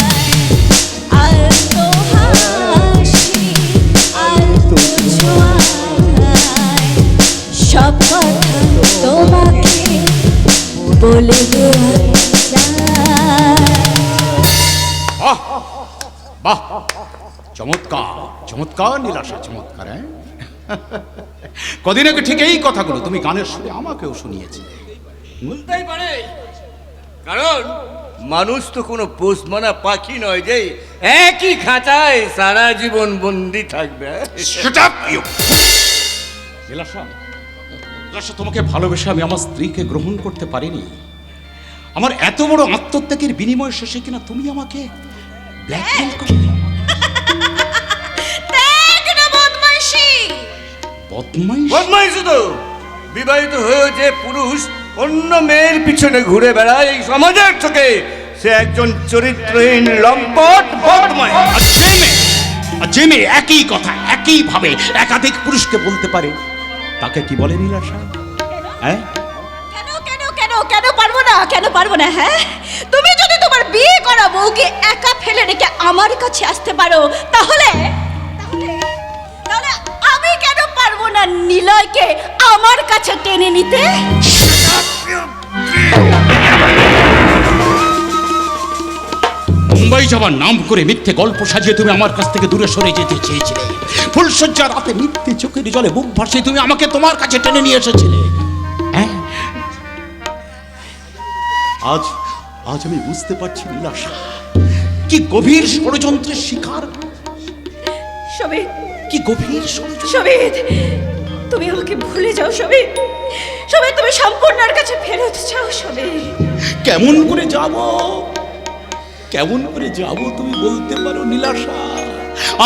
আলতো হাসি আলতো ছোঁয়ায় সব কথা তোমাকে বলে দেওয়া যায়। বাহ বাহ, চমৎকার চমৎকার নীলাশা, চমৎকার। হ্যাঁ, কদিন আগে ঠিক এই কথাগুলো তুমি গানের সুরে আমাকেও শুনিয়েছিলে। বলতেই পারে, কারণ মানুষ তো কোনো পোষ মানা পাখি নয় যে একই খাঁচায় সারা জীবন বন্দি থাকবে। Shut up, you! Nilasha, Nilasha, তোমাকে ভালোবেসে আমি আমার স্ত্রীকে গ্রহণ করতে পারিনি। আমার এত বড় আত্মত্যাগের বিনিময় শেষে কিনা তুমি আমাকে ব্ল্যাকমেল করলে। বদমাইশ? বদমাইশ তো বিবাহিত হয়েও যে পুরুষ অন্য মেয়ের পিছনে ঘুরে বেড়ায় এই সমাজের চোখে সে একজন চরিত্রহীন লম্পট বদমাইশ। আর যে মেয়ে একই কথা একই ভাবে একাধিক পুরুষকে বলতে পারে তাকে কি বলে নীলাশা? হ্যাঁ, কেন কেন কেন কেন পারবো না, কেন পারবো না? হ্যাঁ, তুমি যদি তোমার বিয়ে করা বউকে একা ফেলে রেখে আমার কাছে আসতে পারো, তাহলে তাহলে আমি কেন পারবো না নিলয়কে আমার কাছে টেনে নিতে? মুম্বাই যাওয়ার নাম করে মিথ্যে গল্প সাজিয়ে তুমি আমার কাছ থেকে দূরে সরে যেতে চেয়েছিলে। ফুলসজ্জা রাতে মিথ্যে চোখের জলে বুক ভাসিয়ে তুমি আমাকে তোমার কাছে টেনে নিয়ে এসেছিলে। হ্যাঁ, আজ আজ আমি বুঝতে পারছি নীলাশা কি গভীর ষড়যন্ত্রের শিকার, সবিত, কি গভীর ষড়যন্ত্র। সবিত, তুমি আমাকে ভুলে যাও সবিত। সবিত, তুমি সম্পূর্ণর কাছে ফেরত চাও সবিত। কেমন করে যাব, কেমন করে যাব তুমি বলতে পারো নীলাশা?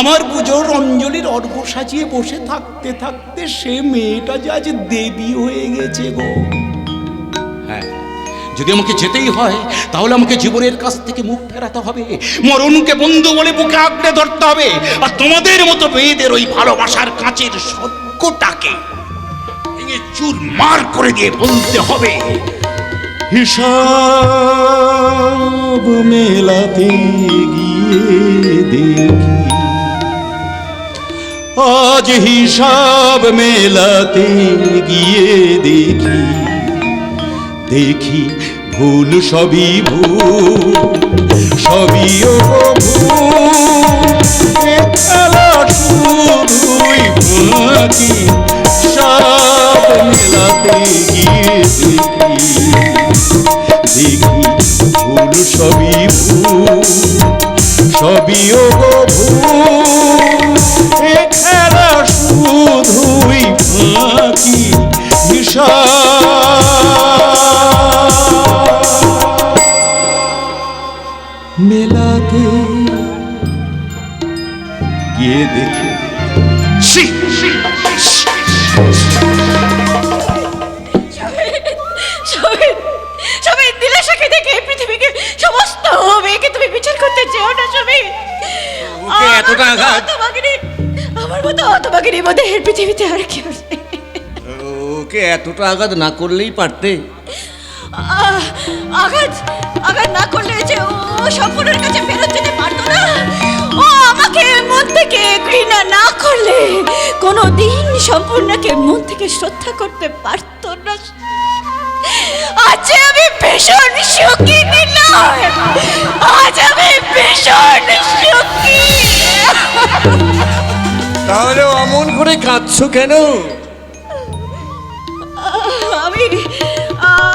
আমার পুজোর অঞ্জলির অর্ঘ্য সাজিয়ে বসে থাকতে থাকতে সে মেয়েটা যে আজ দেবী হয়ে গেছে গো। হ্যাঁ, যদি আমাকে যেতেই হয় তাহলে আমাকে জীবনের কাছ থেকে মুখ ফেরাতে হবে, মরণকে বন্ধু বলে বুকে আঁকড়ে ধরতে হবে, আর তোমাদের মতো মেয়েদের ওই ভালোবাসার কাঁচের সত্য অঙ্কটাকে ভেঙে চুরমার করে দিয়ে বলতে হবে, হিসাব মেলাতে গিয়ে দেখি, আজ হিসাব মেলাতে গিয়ে দেখি, দেখি ভুল সবই ভুল, সবই ও ভুল, এ খেলা শুধুই ফাঁকি, হিসাব মেলাতে গিয়ে দেখি, দেখি ভুল সবই ভুল, সবই ও ভুল, এ খেলা শুধুই ফাঁকি, মেলাতে গিয়ে দেখে সবাই নীলাশাকে দেখে পৃথিবীকে সমস্ত মেয়েকে তুমি বিচার করতে চেও না সবাই। ওকে এতটা আঘাত, আমার মতো হতভাগিনীর মধ্যে এর পৃথিবীতে আর কেউ নেই। ওকে এতটা আঘাত না করলেই পারতে। আঘাত আঘাত না করলে যে ও সম্পূর্ণের কাছে ফেরত যেতে পারতো না। ও আমাকে মন থেকে ঘৃণা না করলে কোনো দিন সম্পূর্ণকে মন থেকে শ্রদ্ধা করতে পারতো না। আজ আমি ভীষণ সুখী নিলাম, আজ আমি ভীষণ সুখী। তাহলে অমন করে কাঁদছো কেন? আমি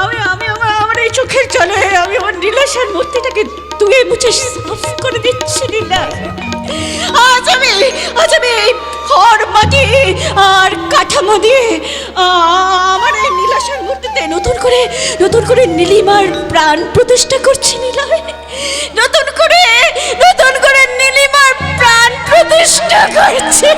আমি আমি আমার এই চোখের জলে আমি আমার নীলাশার মূর্তিটাকে ধুয়ে মুছে সাফ করে দিচ্ছি নীলা। আজ আমি এই খড় মাটি আর কাঠামো দিয়ে আমার এই নীলাশার মূর্তিতে নতুন করে নীলিমার প্রাণ প্রতিষ্ঠা করছি নীলা। নতুন করে নীলিমার প্রাণ প্রতিষ্ঠা করছি।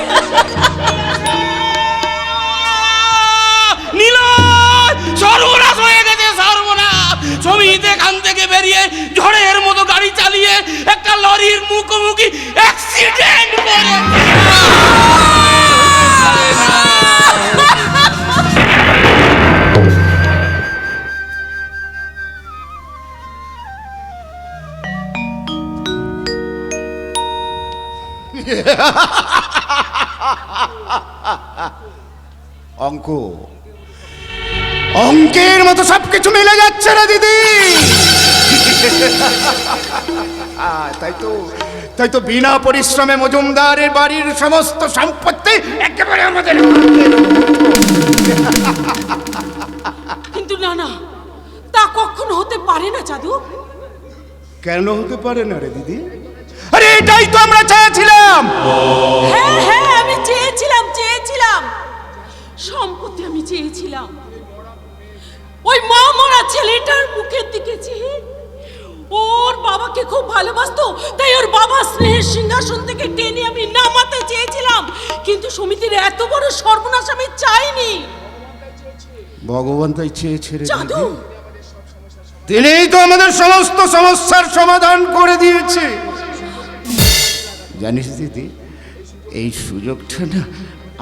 সর্বনাশ হয়ে গেছে, সর্বনাশ। সমিত এখান থেকে বেরিয়ে ঝড়ের মতো গাড়ি চালিয়ে একটা লরির মুখোমুখি অ্যাক্সিডেন্ট করে অঙ্কের মতো সবকিছু মিলে যাচ্ছে না দিদি। তাই তো বিনা পরিশ্রমে মজুমদারের বাড়ির সমস্ত সম্পত্তি একেবারে আমাদের। কিন্তু না না, তা কখনো হতে পারে না জাদু। কেন হতে পারে না রে দিদি? আরে এটাই তো আমরা চেয়েছিলাম। হ্যাঁ হ্যাঁ, আমি চেয়েছিলাম সম্পত্তি, আমি চেয়েছিলাম ওই মা মরা ছেলেটার মুখের দিকে চেয়ে। ওর বাবাকে খুব ভালোবাসতো, তাই ওর বাবা স্নেহের সিংহাসন থেকে টেনে আমি নামাতে চেয়েছিলাম। কিন্তু সমিতির এত বড় সর্বনাশ আমি চাইনি। ভগবান তাই চেয়েছে রে জাদু, তিনিই তো আমাদের সমস্ত সমস্যার সমাধান করে দিয়েছে। জানিস দিদি, এই সুযোগটা না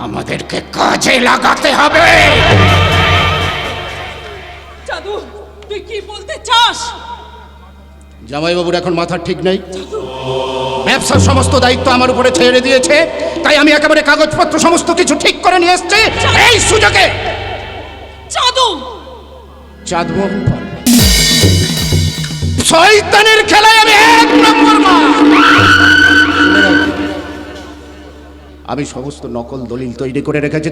আমাদেরকে কাজে লাগাতে হবে। জাদু, তুই কি বলতে চাস? জামাইবাবুর এখন মাথা ঠিক নেই, ব্যবসার সমস্ত দায়িত্ব আমার উপরে ছেড়ে দিয়েছে, তাই আমি একেবারে কাগজপত্র সমস্ত কিছু ঠিক করে নিয়ে এসেছি এই সুযোগে। জাদু, চাঁদমোহন পাল শয়তানের খেলায় আমি এক নম্বর মার। আমি সমস্ত নকল দলিল তৈরি করে রেখেছি।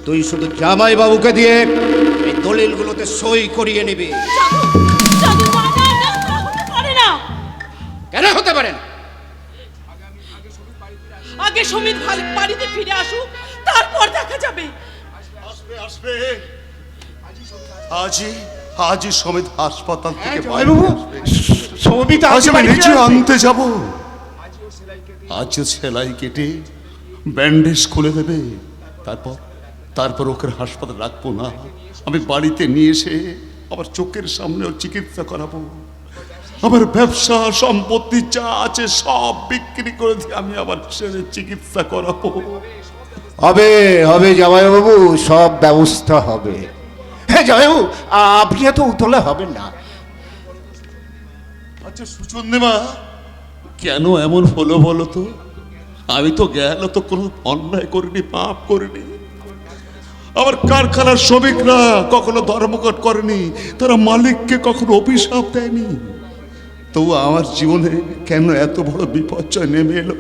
তুই শুধু জামাই বাবুকে দিয়ে এই দলিলগুলোতে সই করিয়ে নিবি। জাদু, হতে পারে না। কেন হতে পারে না? আগে সমিত বাড়িতে ফিরে আসুক, তারপর দেখা যাবে। আসবে আজই সমিত হাসপাতাল থেকে সৌমিত আজ আমি নিজে আনতে যাব। আজ সেলাই কেটে ব্যান্ডেজ খুলে দেবে, তারপর ওকে হাসপাতাল রাখবো না, আমি বাড়িতে নিয়ে এসে আবার চোখের সামনে ওর চিকিৎসা করাবো। আমার ব্যবসা সম্পত্তি যা আছে সব বিক্রি করে দিয়ে আমি আবার ছেলে চিকিৎসা করাবো। হবে হবে জামাইবাবু, সব ব্যবস্থা হবে। হ্যাঁ জামাইবাবু, আপনি এত উতলা হবেন না। আচ্ছা সুচন্দিমা, কেন এমন হলো বলো তো? আমি তো গেল তো কোনো অন্যায় করিনি, পাপ করিনি। আমার কারখানার শ্রমিকরা কখনো ধর্মঘট করেনি, তারা মালিককে কখনো অভিশাপ দেয়নি। তবু আমার জীবনে কেন এত বড় বিপর্যয় নেমে এলো?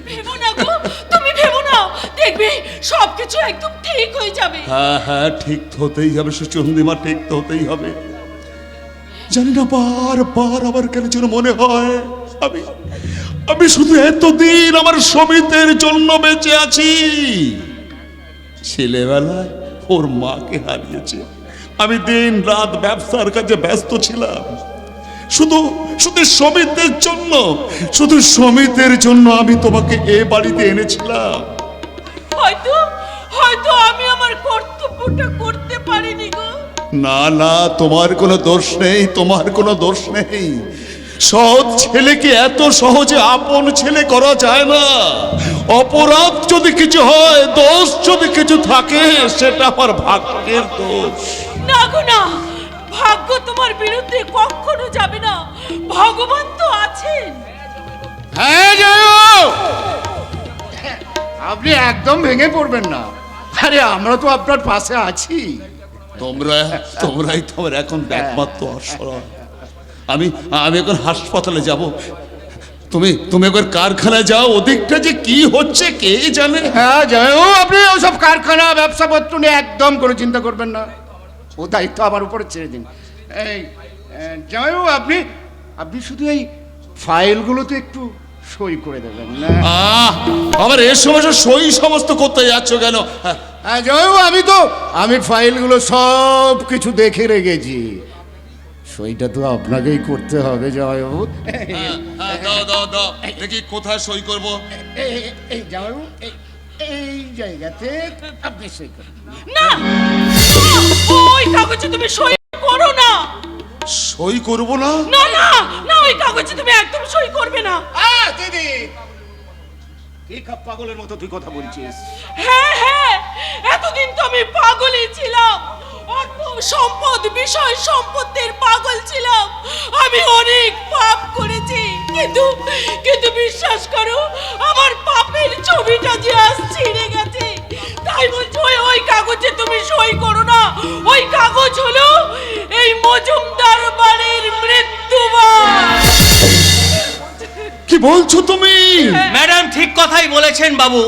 ভেবো না গো, তুমি ভেবো না, দেখবে সবকিছু একদম ঠিক হয়ে যাবে। হ্যাঁ হ্যাঁ, ঠিক তো হতেই হবে সুচন্দিমা, ঠিক তো হতেই হবে। জানি না বারবার আমার কেন যেন মনে হয় আমি আমি শুধু এতদিন আমার সমিতের জন্য বেঁচে আছি। ছেলেবেলায় ওর মাকে হারিয়েছে, আমি দিন রাত ব্যবসার কাজে ব্যস্ত ছিলাম। শুধু শুধু সমিতের জন্য, শুধু সমিতের জন্য আমি তোমাকে এ বাড়িতে এনেছিলাম। হয়তো হয়তো আমি আমার কর্তব্যটা করতে পারিনি গো। না না, তোমার কোনো দোষ নেই, তোমার কোনো দোষ নেই। সৎ ছেলেকে এত সহজে আপন ছেলে করা যায় না। অপরাধ যদি কিছু হয়, দোষ যদি কিছু থাকে, সেটা আমার ভাগ্যের দোষ। না গো না, ভাগ্য তোমার বিরুদ্ধে কখনো যাবে না, ভগবান তো আছেন। হ্যাঁ জামাইবাবু, আপনি একদম ভেঙে পড়বেন না। আরে আমরা তো আপনার পাশে আছি। তোমরাই তোমার এখন একমাত্র আশ্রয়। আমি এখন হাসপাতালে যাব, তুমি একবার কারখানায় যাও। ওদিকটা যে কি হচ্ছে কে জানে। হ্যাঁ জামাইবাবু, আপনি ওসব কারখানা ব্যবসাপত্র নিয়ে একদম কোনো চিন্তা করবেন না, ও দায়িত্ব আমার উপরে ছেড়ে দিন। এই জামাইবাবু, আপনি শুধু এই ফাইলগুলোতে একটু সই করে দেবেন না। আবার এর সমস্যা সই সমস্ত করতে যাচ্ছ কেন? হ্যাঁ জামাইবাবু, আমি ফাইলগুলো সব কিছু দেখে রেখেছি, সইটা তো আপনাকেই করতে হবে জামাইবাবু। দাও দাও দাও, দেখি কোথায় সই করব। এই জামাইবাবু, এই জায়গাতে আপনি সই করুন। না, ওই কাগজে তুমি সই করো না। সই করব না? না না না, ওই কাগজে তুমি একদম সই করবে না। দিদি, কি পাগলের মতো তুই কথা বলছিস? হ্যাঁ হ্যাঁ, এতদিন তো আমি পাগলই ছিলাম, অর্থ সম্পদ বিষয় সম্পত্তির পাগল ছিলাম। আমি অনেক পাপ করেছি, কিন্তু কিন্তু বিশ্বাস করো, আমার পাপের ছবিটা যে আজ ছিঁড়ে গেছে। তাই বলছি ওই কাগজে তুমি সই করো না। ওই কাগজ হলো এই মজুমদার বাড়ির মৃত্যুবান। কি বলছো তুমি? ম্যাডাম ঠিক কথাই বলেছেন বাবু।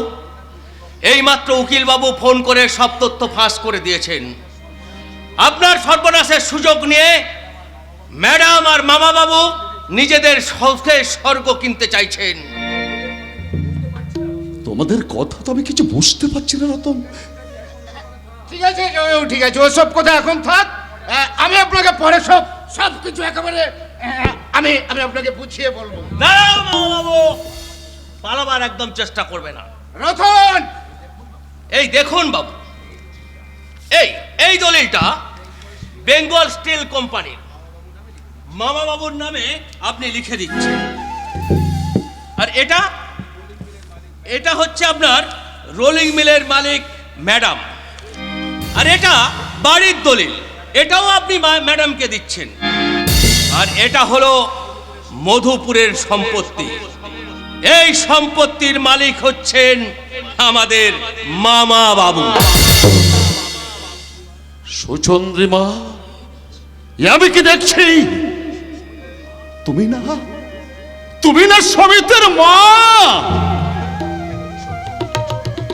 এইমাত্র উকিল বাবু ফোন করে সব তথ্য ফাঁস করে দিয়েছেন। আপনার সর্বনাশের সুযোগ নিয়ে ম্যাডাম আর মামা বাবু নিজেদের শখে স্বর্গ কিনতে চাইছেন। তোমাদের কথা তো আমি কিছু বুঝতে পারছি না রতন। ঠিক আছে জামাইবাবু, ঠিক আছে, ওসব কথা এখন থাক। আমি আপনাকে পরে সব কিছু একেবারে আমি আপনাকে বুঝিয়ে বলবো। না মামা বাবু, পালাবার একদম চেষ্টা করবে না। রতন, এই দেখুন বাবু, এই দলিলটা বেঙ্গল স্টিল কোম্পানির, মামা বাবুর নামে আপনি লিখে দিচ্ছেন। আর এটা হচ্ছে আপনার রোলিং মিলের মালিক ম্যাডাম। আর এটা বাড়ির দলিল, এটাও আপনি ম্যাডামকে দিচ্ছেন। আর এটা হলো মধুপুরের সম্পত্তি, এই সম্পত্তির মালিক হচ্ছেন আমাদের মামা বাবু। সুচন্দ্রিমা, আমি কি দেখছি? তুমি না সমিতের মা?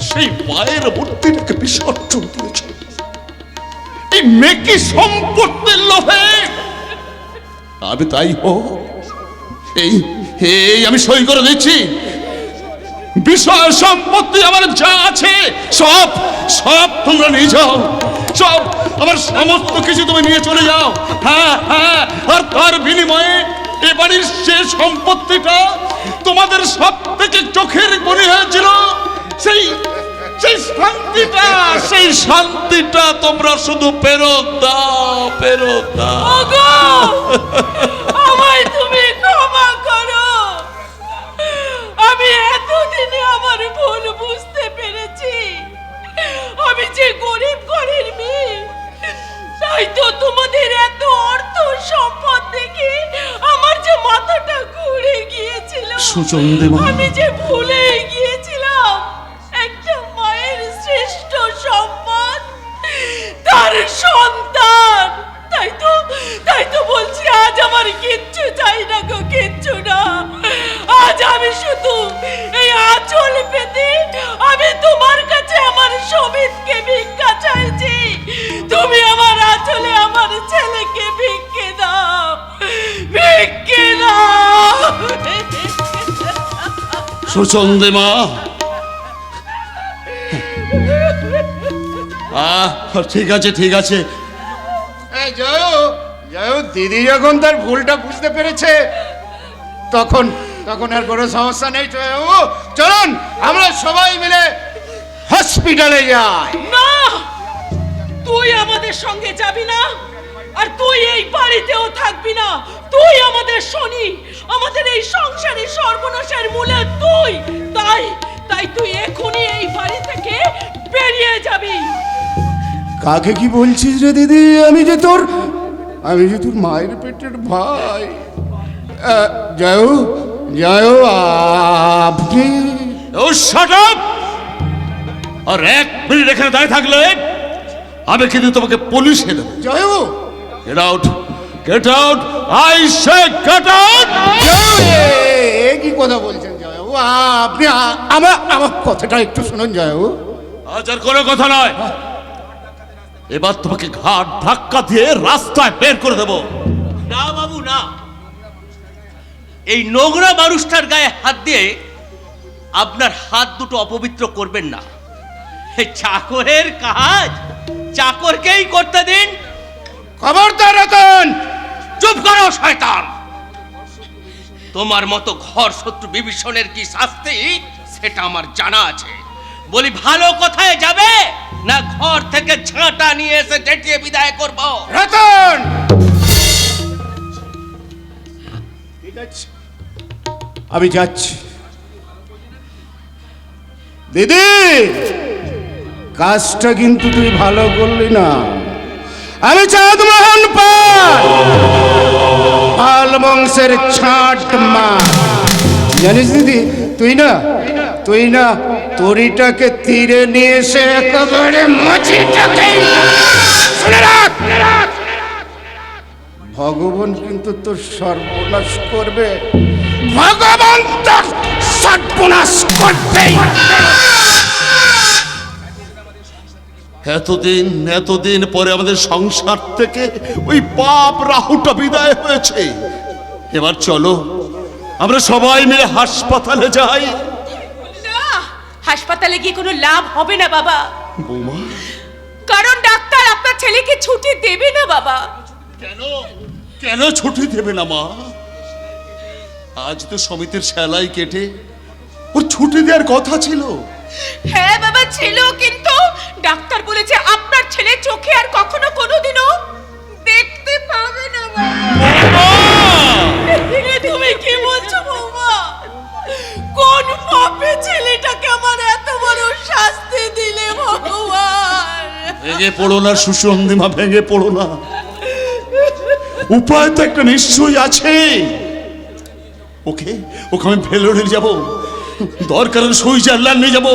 সেই মায়ের মূর্তিটাকে বিসর্জন দিয়েছ এই মেকি সম্পত্তির লোভে। আমি তাই হোক, এই আমি সই করে দিচ্ছি। বিষয় সম্পত্তি আমার যা আছে সব তোমরা নিয়ে যাও, সব আমার সমস্ত কিছু তুমি নিয়ে চলে যাও। হ্যাঁ হ্যাঁ, আর তার বিনিময়ে এ বাড়ির সে সম্পত্তিটা তোমাদের সব থেকে চোখের মনে হয়েছিল, সেই শান্তিটা তোমরা শুধু ফেরত দাও, ফেরত দাও। আমায় তুমি ক্ষমা করো, আমি এতদিনে আমার ভুল বুঝতে পেরেছি। সুচন্দ্রিমা, আমি যে ভুলে গিয়েছিলাম একটা মায়ের শ্রেষ্ঠ সম্মান তার সন্তান। তাই তো বলছি, আজ আমার কিচ্ছু চাই না গো, কিচ্ছু না। আজ আমি শুধু এই আঁচল পেতে আমি তোমার কাছে আমার সমিতকে ভিক্ষা চাইছি। তুমি আমার আঁচলে আমার ছেলেকে ভিক্ষে দাও, ভিক্ষে দাও। সুচন্দ্রিমা, ঠিক আছে ঠিক আছে। এই জয়, দিদি যখন তার ভুলটা বুঝতে পেরেছে তখন আর কোনো সমস্যা নেই। চলুন আমরা সবাই মিলে হসপিটালে যাই। না, তুই আমাদের সঙ্গে যাবি না, আর তুই এই বাড়িতেও থাকবি না। তুই আমাদের শনি, আমাদের এই সংসারে সর্বনাশের মূলে তুই। তাই তুই এখনই এই বাড়ি থেকে বেরিয়ে যাবি। কাকে কি বলছিস রে দিদি? আমি যে তোর মায়ের পেটের ভাই। জয় আপনি শাট আপ! আর এক মিনিট এখানে দাঁড়িয়ে থাকলে আমি কিন্তু তোমাকে পুলিশে দেবো। Joy, get out, get out, I say get out! এ কি কথা বলছেন জয়? আপনি আমার কথাটা একটু শুনুন জয়। আজ আর কোনো কথা নয়, এবার তোমাকে ঘাট ধাক্কা দিয়ে রাস্তায় বের করে দেবো। না বাবু না, এই নোংরা মানুষটার গায়ে হাত দিয়ে আপনার হাত দুটো অপবিত্র করবেন না। এই চাকরের কাজ চাকরকেই করতে দিন। খবরদার রতন! চুপ করো শয়তান! তোমার মতো ঘর শত্রু বিভীষণের কি শাস্তি সেটা আমার জানা আছে। বলি, ভালো কোথায় যাবে না ঘর থেকে ঝাঁটা নিয়ে এসে ডেটিয়ে বিদায় করব? রতন! ঠিক আছে, আমি যাচ্ছি। দিদি, কাজটা কিন্তু তুই ভালো করলি না। আমি চাঁদমোহন পাল বংশের ছাট মা। জানিস দিদি, তুই না তরিটাকে তীরে নিয়ে এসে একেবারে ভগবান কিন্তু তোর সর্বনাশ করবে। ভগবান তোর সর্বনাশ করবেই। এতদিন পরে আমাদের সংসার থেকে ওই পাপ রাহুটা বিদায় হয়েছে। এবার চলো আমরা সবাই মিলে হাসপাতালে যাই। না, হাসপাতালে গিয়ে কোনো লাভ হবে না বাবা। বৌমা, কারণ ডাক্তার আপনার ছেলেকে ছুটি দেবে না বাবা। কেন ছুটি দেবে না মা? আজ তো সমিতির সেলাই কেটে ওর ছুটি দেওয়ার কথা ছিল। হ্যাঁ বাবা ছিল, কিন্তু ডাক্তার বলেছে আপনার ছেলে চোখে আর কখনো কোনোদিনও দেখতে পাবে না বাবা। তুমি কি বলছো বৌমা? কোন পাপে ছেলেটাকে আমার এত বড় শাস্তি দিলে ভগবান? ভেঙে পড়ো না সুসন্ধিমা, ভেঙে পড়ো না। উপায় তো একটা নিশ্চয়ই আছে। ওকে আমি ভেলোরে যাব, দরকার সুইজারল্যান্ড নিয়ে যাব,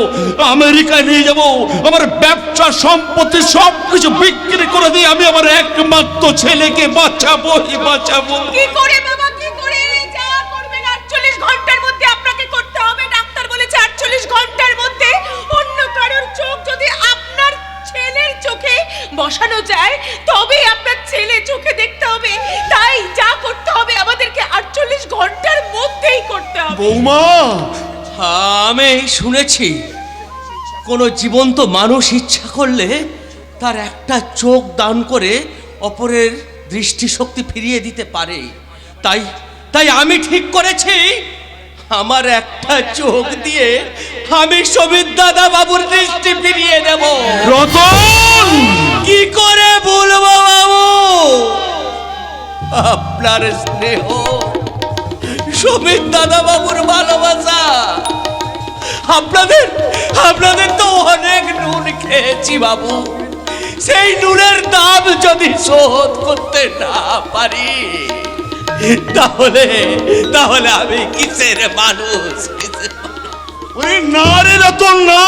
আমেরিকায় নিয়ে যাব। আমার ব্যবসা সম্পত্তি সবকিছু বিক্রি করে দিয়ে আমি আমার একমাত্র ছেলেকে বাঁচাবো। কি করে বাবা, কি করে? যা করবেন 48 ঘন্টার মধ্যে আপনাকে করতে হবে। ডাক্তার বলেছে 48 ঘন্টার মধ্যে অন্য কারোর চোখ যদি আপনার ছেলের চোখে বসানো যায় তবে আপনার ছেলে চোখে দেখতে হবে। তাই যা করতে হবে আমাদেরকে 48 ঘন্টার মধ্যেই করতে হবে। বৌমা, আমি শুনেছি কোনো জীবন্ত মানুষ ইচ্ছা করলে তার একটা চোখ দান করে অপরের দৃষ্টিশক্তি ফিরিয়ে দিতে পারে। তাই আমি ঠিক করেছি আমার একটা চোখ দিয়ে আমি সমিত দাদা বাবুর দৃষ্টি ফিরিয়ে দেব। রতন! কি করে বলবো বাবু? আপনার স্নেহ, সমিত দাদা বাবুর ভালোবাসা, আপনাদের তো অনেক নুন খেয়েছি বাবু। সেই নুনের দাম যদি শোধ করতে না পারি তাহলে তাহলে আমি কিসের মানুষ? ওরে না রে রতন না,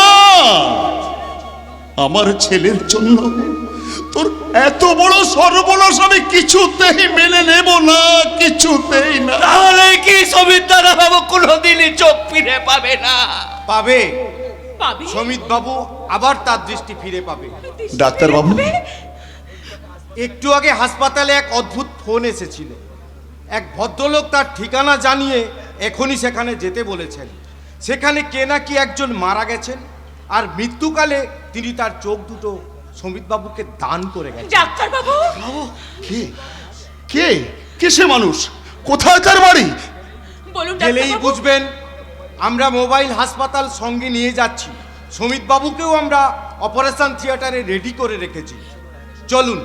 আমার ছেলের জন্য তোর এত বড় সর্বনাশ আমি কিছুতেই মেনে নেব না, কিছুতেই না। তাহলে কি সমিত দাদা বাবু কোনোদিনই চোখ ফিরে পাবে না? পাবে, পাবে সমিত বাবু আবার তার দৃষ্টি ফিরে পাবে। ডাক্তার বাবু, একটু আগে হাসপাতালে এক অদ্ভুত ফোন এসেছিল। এক ভদ্রলোক তার ঠিকানা জানিয়ে এখনই সেখানে যেতে বলেছেন। সেখানে কে নাকি একজন মারা গেছেন, আর মৃত্যুকালে তিনি তার চোখ দুটো সমিত বাবুকে দান করে গেছেন। ডাক্তার বাবু, কে কে কে সে মানুষ? কোথায় তার বাড়ি? বলুন গেলেই ডাক্তার বাবু। বুঝবেন। আমরা মোবাইল হাসপাতাল সঙ্গে নিয়ে যাচ্ছি। সমিত বাবুকেও আমরা অপারেশন থিয়েটারে রেডি করে রেখেছি। চলুন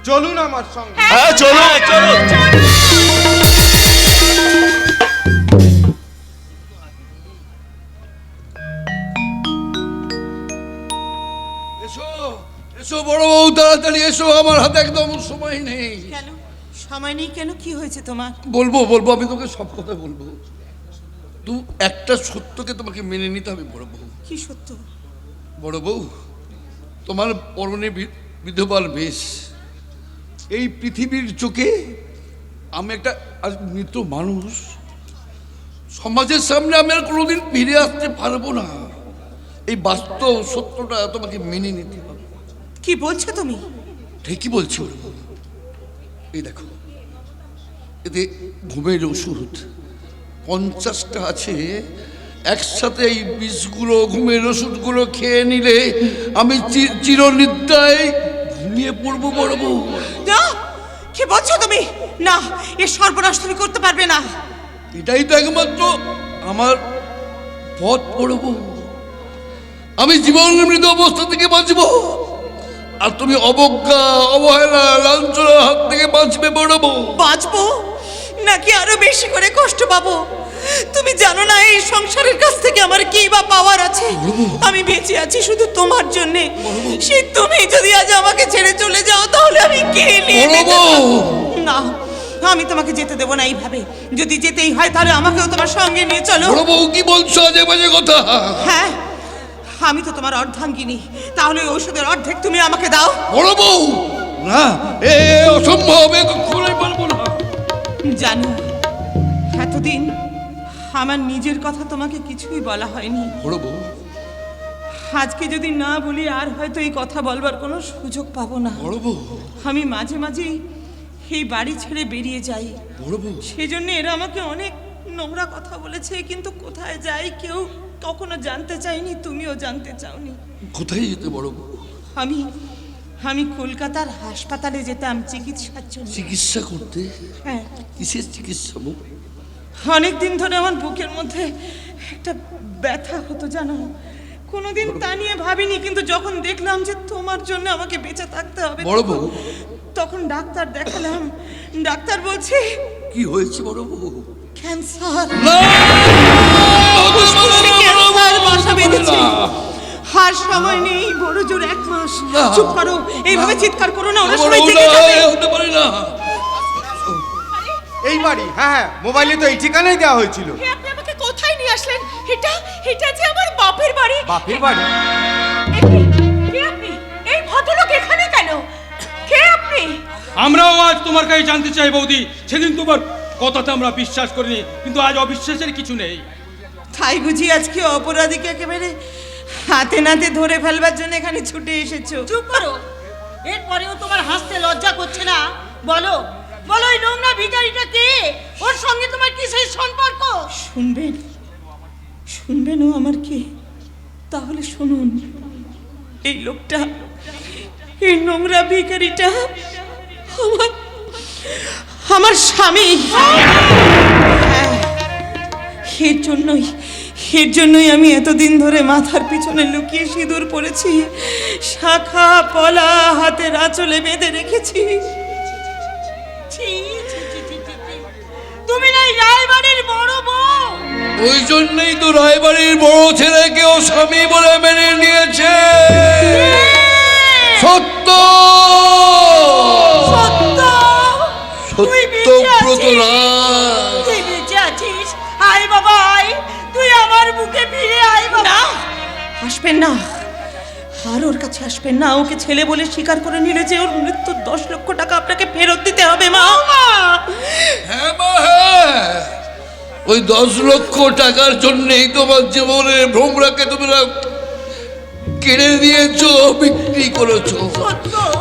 চলুন আমার সঙ্গে। হ্যাঁ চলো চলো। এসো এসো বড় বউ, তাড়াতাড়ি এসো, আমার হাতে একদম সময় নেই। কেন সময় নেই কেন? কি হয়েছে তোমার? বলবো বলবো, আমি তোকে সব কথা বলবো। তুই একটা সত্যকে তোমাকে মেনে নিতে হবে বড় বউ। কি সত্য? বড় বউ, তোমার পরনে বিধবার বেশ। এই পৃথিবীর চোখে আমি একটা আজ মৃত মানুষ, সমাজের সামনে আমি আর কোনোদিন ফিরে আসতে পারবো না। এই বাস্তব সত্যটা তোমাকে মেনে নিতে হবে। কি বলছো তুমি? ঠিকই বলছি বড় বউ। এই দেখো, এতে ঘুমের ওষুধ 50টা আছে। একসাথে এই বিষগুলো, ঘুমের ওষুধগুলো খেয়ে নিলে আমি চিরনিদ্রায় ঘুমিয়ে পড়বো বড় বউ। না, কি বলছো তুমি? না, এ সর্বনাশ তুমি করতে পারবে না। এটাই তো একমাত্র আমার পথ বড় বউ। আমি জীবন মৃত অবস্থা থেকে বাঁচবো, আর তুমি অবজ্ঞা, অবহেলা, লাঞ্ছনার হাত থেকে বাঁচবে বড় বউ। বাঁচবো নাকি আরো বেশি করে কষ্ট পাবো? তুমি জানো না এই সংসারের কাছ থেকে আমার কি বা পাওয়ার আছে? আমি বেঁচে আছি শুধু তোমার জন্যে। সে তুমি যদি আজ আমাকে ছেড়ে চলে যাও, তাহলে আমি কে নিয়ে বড় বেঁচে বউ। থাকবো? না, আমি তোমাকে যেতে দেবো না এইভাবে। যদি যেতেই হয় তাহলে আমাকেও তোমার সঙ্গে নিয়ে চলো। বড় বউ কি বলছো আজে বাজে কথা? হ্যাঁ, আমি তো তোমার অর্ধাঙ্গিনী, তাহলে ওই ওষুধের অর্ধেক তুমি আমাকে দাও। বড় বউ না, এ অসম্ভব, এ কখনোই পারবো না। জানো, এতদিন আমার নিজের কথা তোমাকে কিছুই বলা হয়নি। বড় বউ, আজকে যদি না বলি আর হয়তো এই কথা বলবার কোনো সুযোগ পাবো না। বড় বউ, আমি মাঝে মাঝেই এই বাড়ি ছেড়ে বেরিয়ে যাই। বড় বউ, সেজন্য এরা আমাকে অনেক নোংরা কথা বলেছে, কিন্তু কোথায় যাই কেউ কখনো জানতে চাইনি, তুমিও জানতে চাওনি। কোথায় যেতে বড় বউ? আমি আমি কলকাতার হাসপাতালে যেতাম চিকিৎসার জন্য। চিকিৎসা করতে? হ্যাঁ, কিসের চিকিৎসা বউ? অনেক দিন ধরে আমার বুকের মধ্যে একটা ব্যথা হতো জানো। কোনোদিন তা নিয়ে ভাবিনি, কিন্তু যখন দেখলাম যে তোমার জন্য আমাকে বেঁচে থাকতে হবে, বড় বউ, তখন ডাক্তার দেখালাম। ডাক্তার বলছে কি হয়েছে বড় বউ? ক্যান্সার। না! ক্যান্সার বাসা বেঁধেছে। আর সময় নেই, বড় জোর 1 মাস। না। চুপ করো, এইভাবে চিৎকার করো না, ওরা বড় সবাই বউ, জেগে না, যাবে। হতে পারে না। এই বাড়ি? হ্যাঁ হ্যাঁ, মোবাইলে তো এই ঠিকানাই দেওয়া হয়েছিল। হে, আপনি আমাকে কোথায় নিয়ে আসলেন? এটা এটা যে আমার বাপের বাড়ি। বাপের বাড়ি? কে আপনি? এই ভদ্রলোক এখানে কেন? কে আপনি? আমরাও আজ তোমার কাছে জানতে চাই বৌদি। সেদিন তোমার কথাতে আমরা বিশ্বাস করিনি, কিন্তু আজ অবিশ্বাসের কিছু নেই। তাই বুঝি আজকে অপরাধীকে একেবারে হাতে নাতে ধরে ফেলবার জন্য এখানে ছুটে এসেছো? চুপ করো। এরপরেও তোমার হাসতে লজ্জা করছে না? বলো বলো, এই নোংরা ভিখারিটা কে? ওর সঙ্গে তোমার কিসের সম্পর্ক? শুনবেন শুনবেন ও আমার কে? তাহলে শুনুন, এই লোকটা, এই নোংরা ভিখারিটা আমার আমার স্বামী। হ্যাঁ, এর জন্যই আমি এতদিন ধরে মাথার পিছনে লুকিয়ে সিঁদুর পরেছি, শাখা পলা হাতের আঁচলে বেঁধে রেখেছি। ছি, ছি, ছি, ছি, ছি, ছি। তুমি না এই রায়বাড়ির বড় বউ? ওই জন্যই তো রায়বাড়ির বড় ছেলেকেও স্বামী বলে মেনে নিয়েছে। সত্য সত্য? তুই সত্যব্রত না। তুই বেঁচে আছিস, আয় বাবা আয়, তুই আমার বুকে ফিরে আয় বাবা। আসবেন না, আর ওর কাছে আসবেন না। ওকে ছেলে বলে স্বীকার করে নিলে যে ওর মৃত্যুর 10 লক্ষ টাকা আপনাকে ফেরত দিতে হবে মা। হ্যাঁ মা, হ্যাঁ, ওই 10 লক্ষ টাকার জন্যই তোমার জীবনের ভ্রমরাকে তোমরা কেড়ে দিয়েছো, বিক্রি করেছো।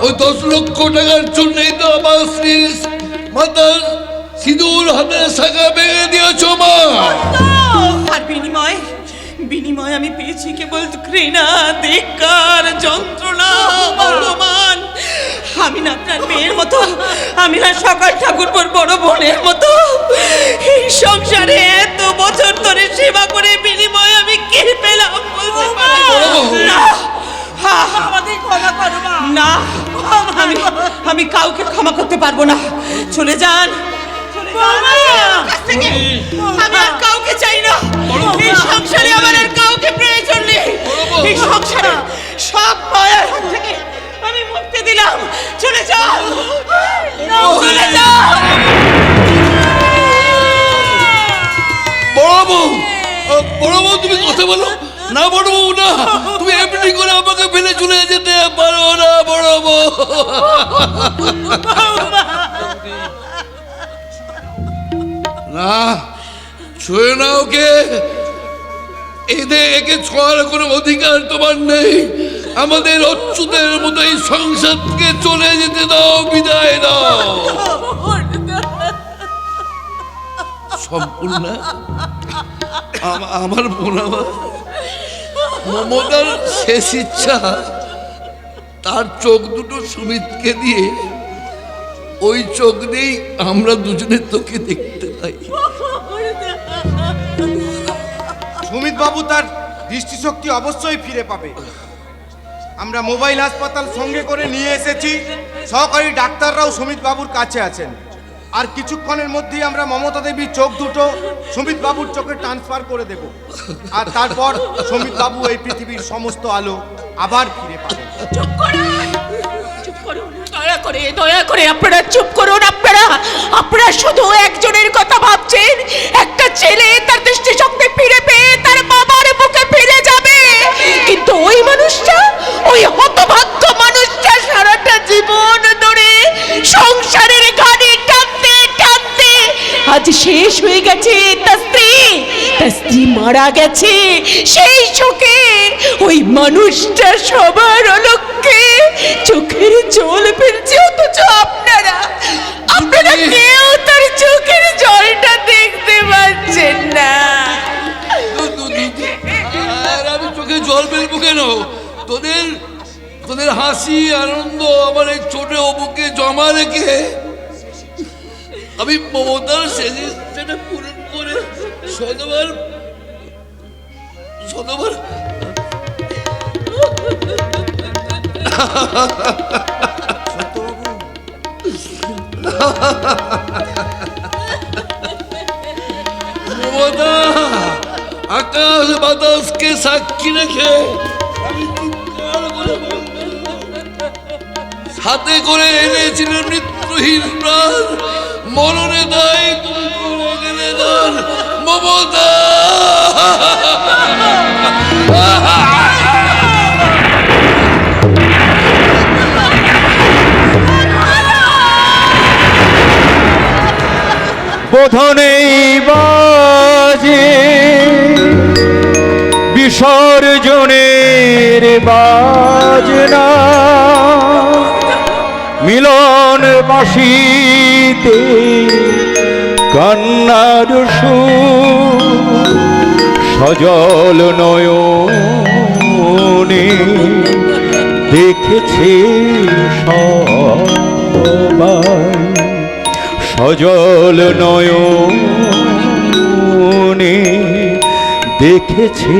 ওই 10 লক্ষ টাকার জন্যই তো আমার স্ত্রীর মাথার সিঁদুর হাতে শাখা ভেঙে দিয়েছো মা। আর বিনিময় আমি পেয়েছি কেবল ঘৃণা, ধিক্কার, যন্ত্রণা, অপমান। আমি না আপনার মেয়ের মতো, আমি না সকাল ঠাকুরপোর বড় বোনের মতো। এই সংসারে এত বছর ধরে সেবা করে বিনিময় আমি কি পেলাম বলতে পারি না। আমাদের ক্ষমা করো মা। না, আমি কাউকে ক্ষমা করতে পারবো না। চলে যান, আমি আর কাউকে চাই না। এই সংসারে আমার আর কাউকে প্রয়োজন নেই। এই সংসারে সব মায়ার হাত থেকে আমি মুক্তি দিলাম। চলে যাও, চলে যাও। বড় বউ তুমি কথা বলো না। বড় বউ না, তুমি এমনি করে আমাকে ফেলে চলে যেতে পারো না বড় বউ। না, ছুঁয়ে না ওকে। একে ছোঁয়ার কোনো অধিকার তোমার নেই। আমাদের অচ্যুতের মতো এই সংসারকে চলে যেতে দাও, বিদায় দাও। সম্পূর্ণ আমার বোন, আমার মমতার শেষ ইচ্ছা তার চোখ দুটো সুমিতকে দিয়ে, ওই চোখ দিয়েই আমরা দুজনে তোকে দেখতে পাই। সুমিত বাবু তার দৃষ্টিশক্তি অবশ্যই ফিরে পাবে। আমরা মোবাইল হাসপাতাল সঙ্গে করে নিয়ে এসেছি। সহকারী ডাক্তাররাও সুমিত বাবুর কাছে আছেন। আর কিছুক্ষণের মধ্যেই আমরা মমতা দেবীর চোখ দুটো সুমিত বাবুর চোখে ট্রান্সফার করে দেব। আর তারপর সুমিত বাবু এই পৃথিবীর সমস্ত আলো আবার ফিরে পাবেন। চুপ করুন, চুপ করুন, দয়া করে আপনারা চুপ করুন। আপনারা শুধু একজনের কথা ভাবছেন, একটা ছেলে তার দৃষ্টিশক্তি ফিরে পেয়ে তার বাবার বুকে ফিরে যাবে। কিন্তু ওই মানুষটা, ওই হতভাগ্য মানুষটা সারাটা জীবন ধরে সংসারের ঘানি টানতে টানতে আজ শেষ হয়ে গেছে। তার স্ত্রী মারা গেছে, সেই শোকে ওই মানুষটা সবার অলক্ষ্যে চোখের জল ফেলছে। অথচ আপনারা কেউ তার চোখের জলটা দেখতে পাচ্ছেন না। আর আমি চোখে জল ফেলবো কেন? তোদের হাসি আনন্দ আমার এই ছোট বুকে জমা রেখে আমি মমতার শেষ ইচ্ছাটা পূরণ করে শতবার মমতা, আকাশ বাতাসকে সাক্ষী রেখে আমি চিৎকার করে হাতে করে এনেছিলেন মৃত্যুহীন প্রাণ। মরণে দায় তুমি করে গেলে দান মমতা। বোধনেই বাজে বিসর্জনের বাজনা, মিলন বাসিতে কান্নার সুর, সজল নয়নে দেখেছে সবাই, সজল নয়নে দেখেছে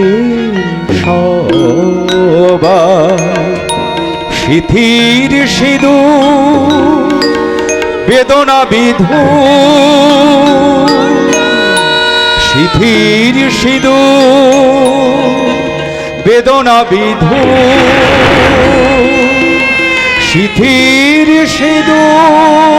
সবাই। শিথির সিঁদুর বেদনা বিধু, শিথির সিঁদুর বেদনা বিধু, শিথির সিঁদুর